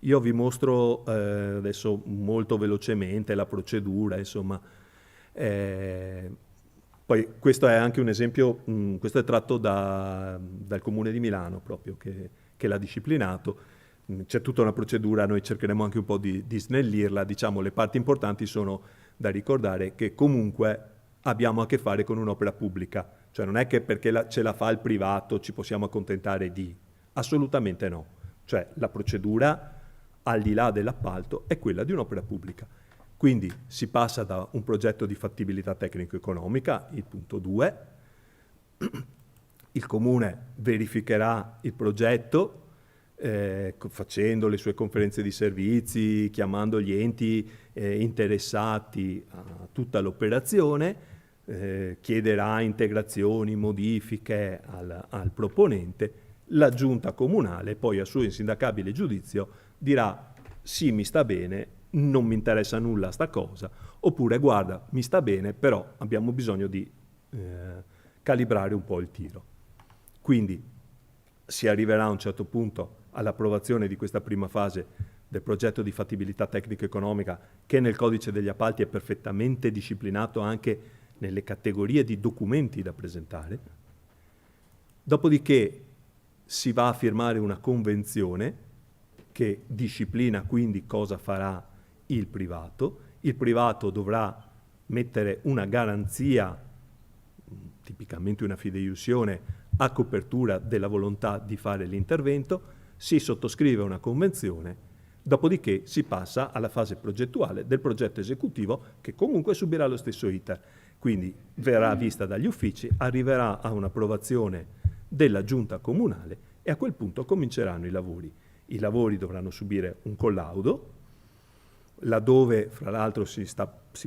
Io vi mostro adesso molto velocemente la procedura, insomma. Poi questo è anche un esempio, questo è tratto dal Comune di Milano proprio, che l'ha disciplinato. C'è tutta una procedura, noi cercheremo anche un po' di snellirla. Diciamo, le parti importanti sono da ricordare che comunque abbiamo a che fare con un'opera pubblica, cioè non è che perché ce la fa il privato ci possiamo accontentare di, assolutamente no, cioè la procedura al di là dell'appalto è quella di un'opera pubblica. Quindi si passa da un progetto di fattibilità tecnico-economica, il punto 2, il comune verificherà il progetto facendo le sue conferenze di servizi, chiamando gli enti interessati a tutta l'operazione, chiederà integrazioni, modifiche al proponente, la giunta comunale poi a suo insindacabile giudizio dirà sì, mi sta bene, non mi interessa nulla sta cosa, oppure guarda, mi sta bene, però abbiamo bisogno di calibrare un po' il tiro. Quindi si arriverà a un certo punto all'approvazione di questa prima fase del progetto di fattibilità tecnico-economica, che nel codice degli appalti è perfettamente disciplinato anche nelle categorie di documenti da presentare. Dopodiché si va a firmare una convenzione che disciplina quindi cosa farà il privato. Il privato dovrà mettere una garanzia, tipicamente una fideiussione, a copertura della volontà di fare l'intervento, si sottoscrive una convenzione, dopodiché si passa alla fase progettuale del progetto esecutivo, che comunque subirà lo stesso iter. Quindi verrà vista dagli uffici, arriverà a un'approvazione della giunta comunale e a quel punto cominceranno i lavori. I lavori dovranno subire un collaudo, laddove fra l'altro si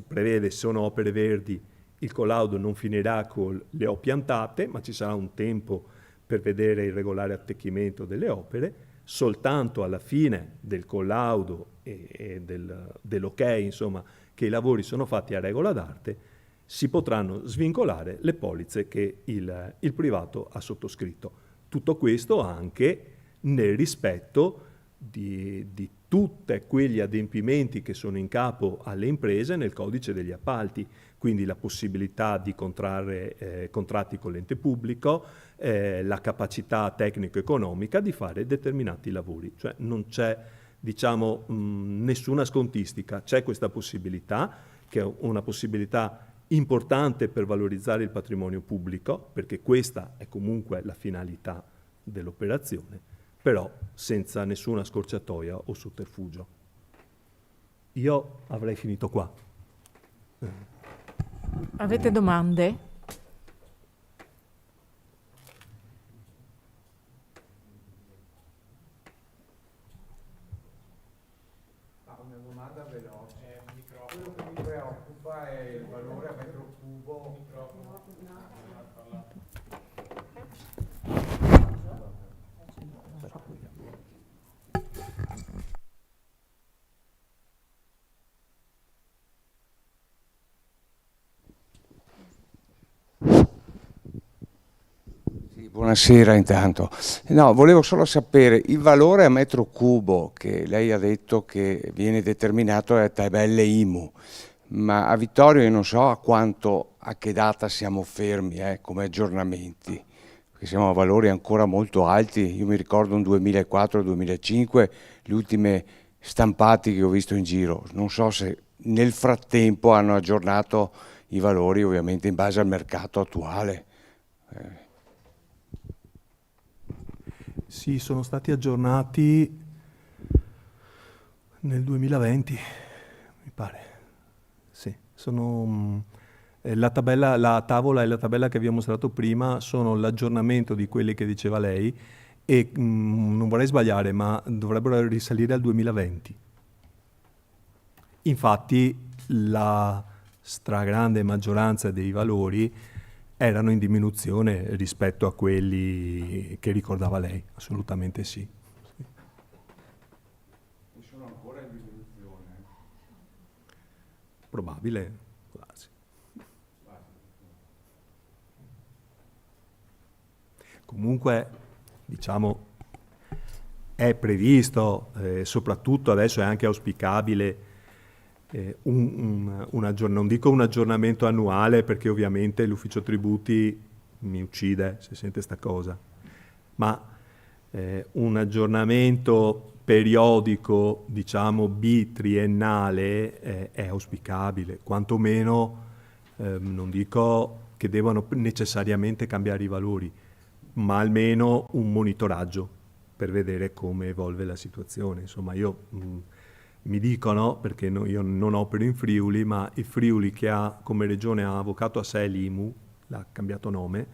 prevede, se sono opere verdi, il collaudo non finirà con le ho piantate, ma ci sarà un tempo per vedere il regolare attecchimento delle opere. Soltanto alla fine del collaudo e dell'ok, insomma, che i lavori sono fatti a regola d'arte, si potranno svincolare le polizze che il privato ha sottoscritto. Tutto questo anche nel rispetto di tutti quegli adempimenti che sono in capo alle imprese nel codice degli appalti, quindi la possibilità di contrarre contratti con l'ente pubblico, la capacità tecnico-economica di fare determinati lavori. Cioè non c'è, diciamo, nessuna scontistica, c'è questa possibilità, che è una possibilità importante per valorizzare il patrimonio pubblico, perché questa è comunque la finalità dell'operazione, però senza nessuna scorciatoia o sotterfugio. Io avrei finito qua. Avete domande? Quello che mi preoccupa è il valore a metro cubo. Buonasera intanto. No, volevo solo sapere il valore a metro cubo che lei ha detto che viene determinato dalle tabelle IMU, ma a Vittorio io non so a che data siamo fermi come aggiornamenti, perché siamo a valori ancora molto alti. Io mi ricordo un 2004-2005, le ultime stampati che ho visto in giro. Non so se nel frattempo hanno aggiornato i valori, ovviamente in base al mercato attuale. Sì, sono stati aggiornati nel 2020, mi pare. Sì, sono la tavola e la tabella che vi ho mostrato prima sono l'aggiornamento di quelli che diceva lei e non vorrei sbagliare, ma dovrebbero risalire al 2020. Infatti la stragrande maggioranza dei valori erano in diminuzione rispetto a quelli che ricordava lei, assolutamente sì. E sono ancora in diminuzione? Probabile, quasi. Comunque, diciamo, è previsto, soprattutto adesso è anche auspicabile, non dico un aggiornamento annuale perché ovviamente l'ufficio tributi mi uccide se sente sta cosa, ma un aggiornamento periodico, diciamo bitriennale, è auspicabile, quantomeno non dico che devono necessariamente cambiare i valori, ma almeno un monitoraggio per vedere come evolve la situazione. Insomma, mi dicono, perché io non opero in Friuli, ma il Friuli che ha come regione ha avocato a sé l'IMU, l'ha cambiato nome,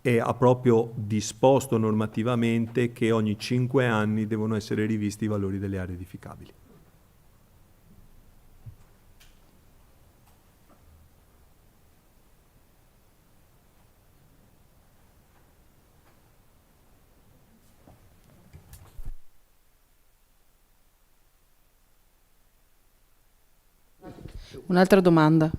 e ha proprio disposto normativamente che ogni 5 anni devono essere rivisti i valori delle aree edificabili. Un'altra domanda.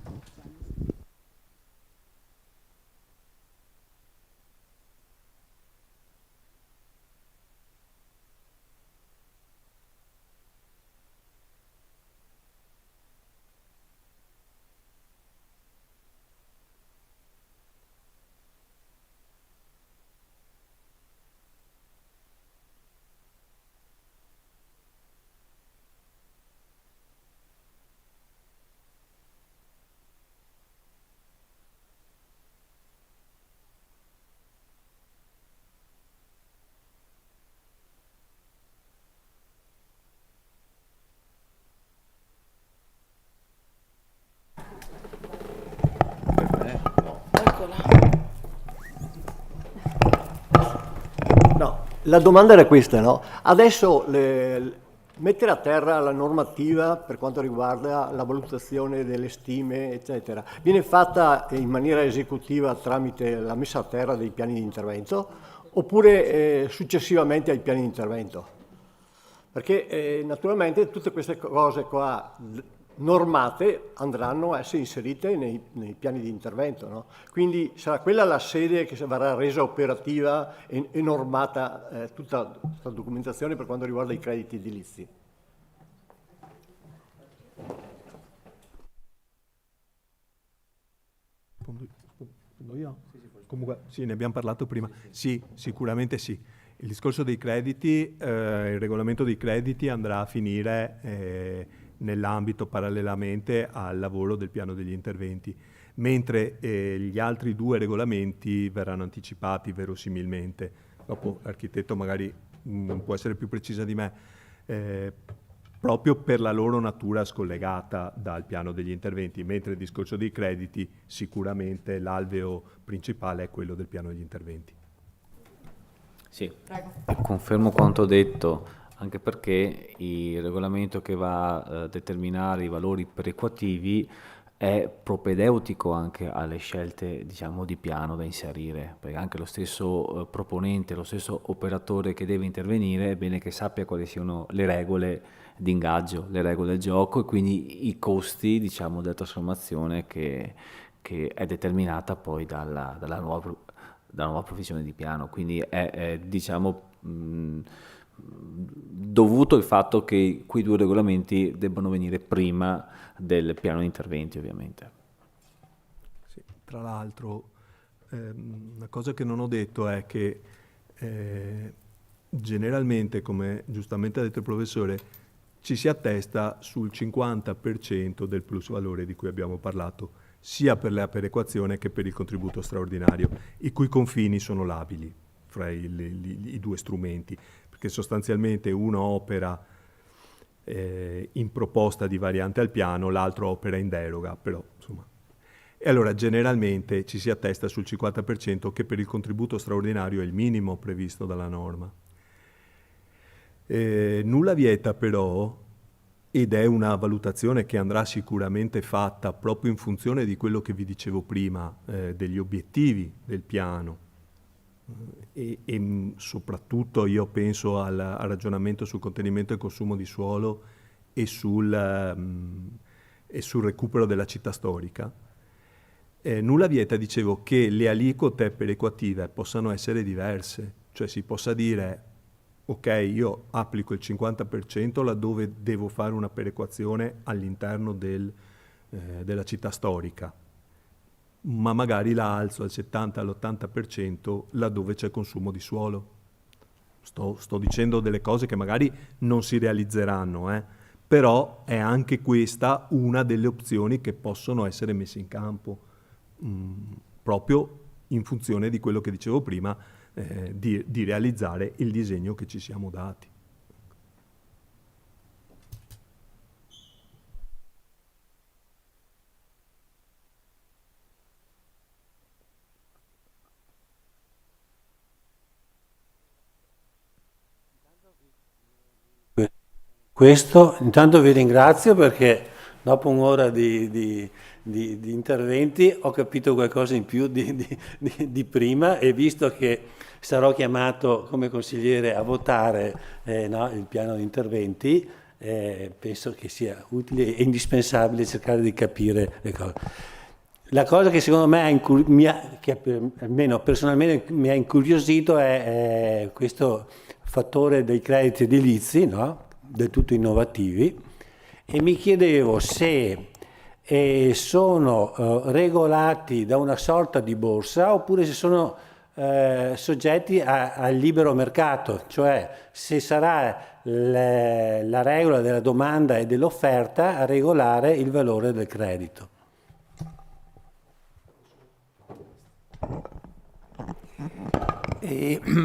No, la domanda era questa, no? Adesso mettere a terra la normativa per quanto riguarda la valutazione delle stime, eccetera, viene fatta in maniera esecutiva tramite la messa a terra dei piani di intervento oppure successivamente ai piani di intervento? Perché naturalmente tutte queste cose qua normate andranno a essere inserite nei piani di intervento, no? Quindi sarà quella la sede che verrà resa operativa e normata tutta la documentazione per quanto riguarda i crediti edilizi. Io? Comunque sì, ne abbiamo parlato prima. Sì, sicuramente sì. Il discorso dei crediti, il regolamento dei crediti andrà a finire nell'ambito parallelamente al lavoro del piano degli interventi, mentre gli altri 2 regolamenti verranno anticipati verosimilmente. Dopo l'architetto magari può essere più precisa di me, proprio per la loro natura scollegata dal piano degli interventi, mentre il discorso dei crediti sicuramente l'alveo principale è quello del piano degli interventi. Sì, confermo quanto detto. anche perché il regolamento che va a determinare i valori perequativi è propedeutico anche alle scelte, diciamo, di piano da inserire, perché anche lo stesso proponente, lo stesso operatore che deve intervenire è bene che sappia quali siano le regole di ingaggio, le regole del gioco e quindi i costi, diciamo, della trasformazione che è determinata poi dalla nuova provvisione di piano. Quindi è diciamo, dovuto il fatto che quei due regolamenti debbano venire prima del piano di interventi, ovviamente. Sì, tra l'altro, una cosa che non ho detto è che generalmente, come giustamente ha detto il professore, ci si attesta sul 50% del plusvalore di cui abbiamo parlato, sia per la perequazione che per il contributo straordinario, i cui confini sono labili fra i due strumenti, perché sostanzialmente uno opera in proposta di variante al piano, l'altro opera in deroga, però insomma. E allora generalmente ci si attesta sul 50% che per il contributo straordinario è il minimo previsto dalla norma. Nulla vieta però, ed è una valutazione che andrà sicuramente fatta proprio in funzione di quello che vi dicevo prima, degli obiettivi del piano, e soprattutto io penso al ragionamento sul contenimento e consumo di suolo e sul recupero della città storica. Nulla vieta, dicevo, che le aliquote perequative possano essere diverse, cioè si possa dire ok, io applico il 50% laddove devo fare una perequazione all'interno della città storica, ma magari la alzo al 70, all'80% laddove c'è consumo di suolo. Sto dicendo delle cose che magari non si realizzeranno, però è anche questa una delle opzioni che possono essere messe in campo, proprio in funzione di quello che dicevo prima, di realizzare il disegno che ci siamo dati. Questo, intanto vi ringrazio perché dopo un'ora di interventi ho capito qualcosa in più di prima, e visto che sarò chiamato come consigliere a votare il piano di interventi, penso che sia utile e indispensabile cercare di capire le cose. La cosa che secondo me almeno personalmente mi ha incuriosito è questo fattore dei crediti edilizi, no? Del tutto innovativi, e mi chiedevo se sono regolati da una sorta di borsa oppure se sono soggetti al libero mercato, cioè se sarà la regola della domanda e dell'offerta a regolare il valore del credito.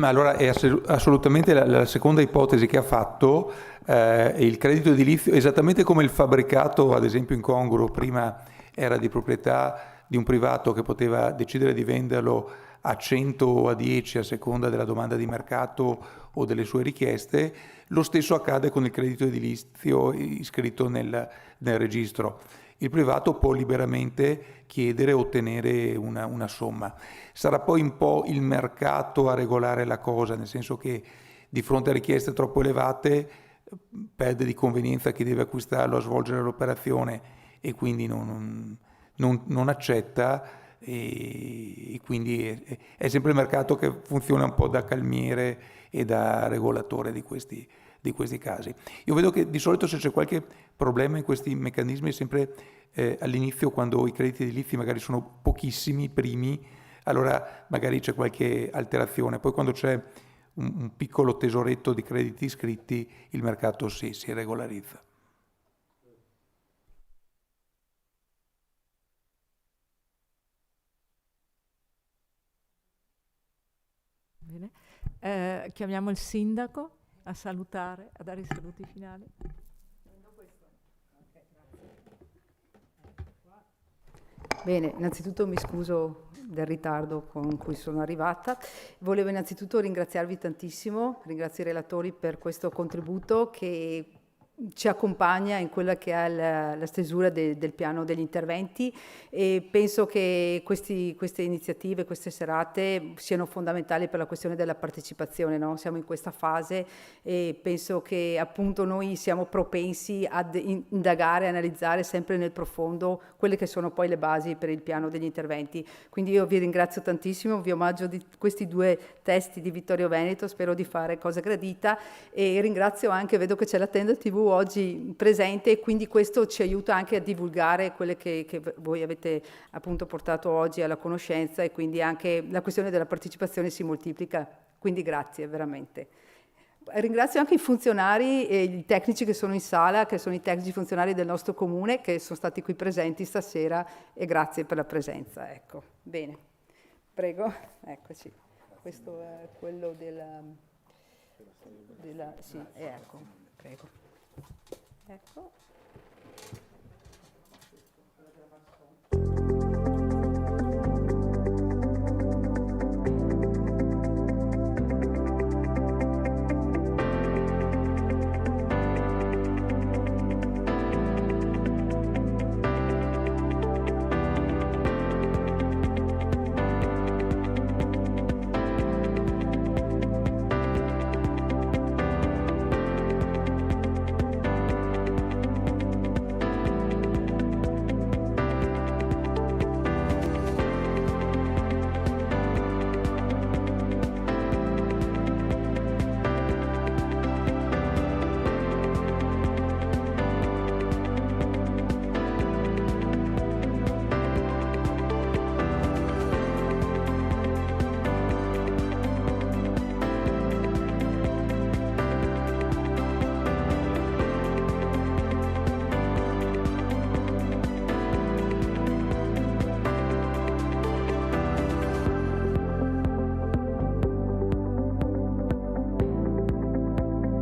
Allora è assolutamente la seconda ipotesi che ha fatto, il credito edilizio, esattamente come il fabbricato, ad esempio incongruo, prima era di proprietà di un privato che poteva decidere di venderlo a 100 o a 10 a seconda della domanda di mercato o delle sue richieste. Lo stesso accade con il credito edilizio iscritto nel registro. Il privato può liberamente chiedere e ottenere una somma. Sarà poi un po' il mercato a regolare la cosa, nel senso che di fronte a richieste troppo elevate perde di convenienza chi deve acquistarlo a svolgere l'operazione e quindi non accetta, e quindi è sempre il mercato che funziona un po' da calmiere e da regolatore di questi casi. Io vedo che di solito se c'è qualche problema in questi meccanismi è sempre all'inizio, quando i crediti edilizi magari sono pochissimi, primi, allora magari c'è qualche alterazione, poi quando c'è un piccolo tesoretto di crediti iscritti il mercato si regolarizza. Bene. Chiamiamo il sindaco a salutare, a dare i saluti finali. Prendo questo. Okay, grazie. Bene, innanzitutto mi scuso del ritardo con cui sono arrivata. Volevo innanzitutto ringraziarvi tantissimo, ringrazio i relatori per questo contributo che ci accompagna in quella che è la stesura del piano degli interventi, e penso che queste iniziative, queste serate siano fondamentali per la questione della partecipazione, no? Siamo in questa fase e penso che appunto noi siamo propensi ad indagare, analizzare sempre nel profondo quelle che sono poi le basi per il piano degli interventi. Quindi io vi ringrazio tantissimo, vi omaggio di questi 2 testi di Vittorio Veneto, spero di fare cosa gradita, e ringrazio anche, vedo che c'è la Tenda TV oggi presente, e quindi questo ci aiuta anche a divulgare quelle che voi avete appunto portato oggi alla conoscenza, e quindi anche la questione della partecipazione si moltiplica, quindi grazie veramente. Ringrazio anche i funzionari e i tecnici che sono in sala, che sono i tecnici funzionari del nostro comune, che sono stati qui presenti stasera, e grazie per la presenza. Ecco, bene, prego, eccoci. Questo è quello sì, ecco, prego. Ecco.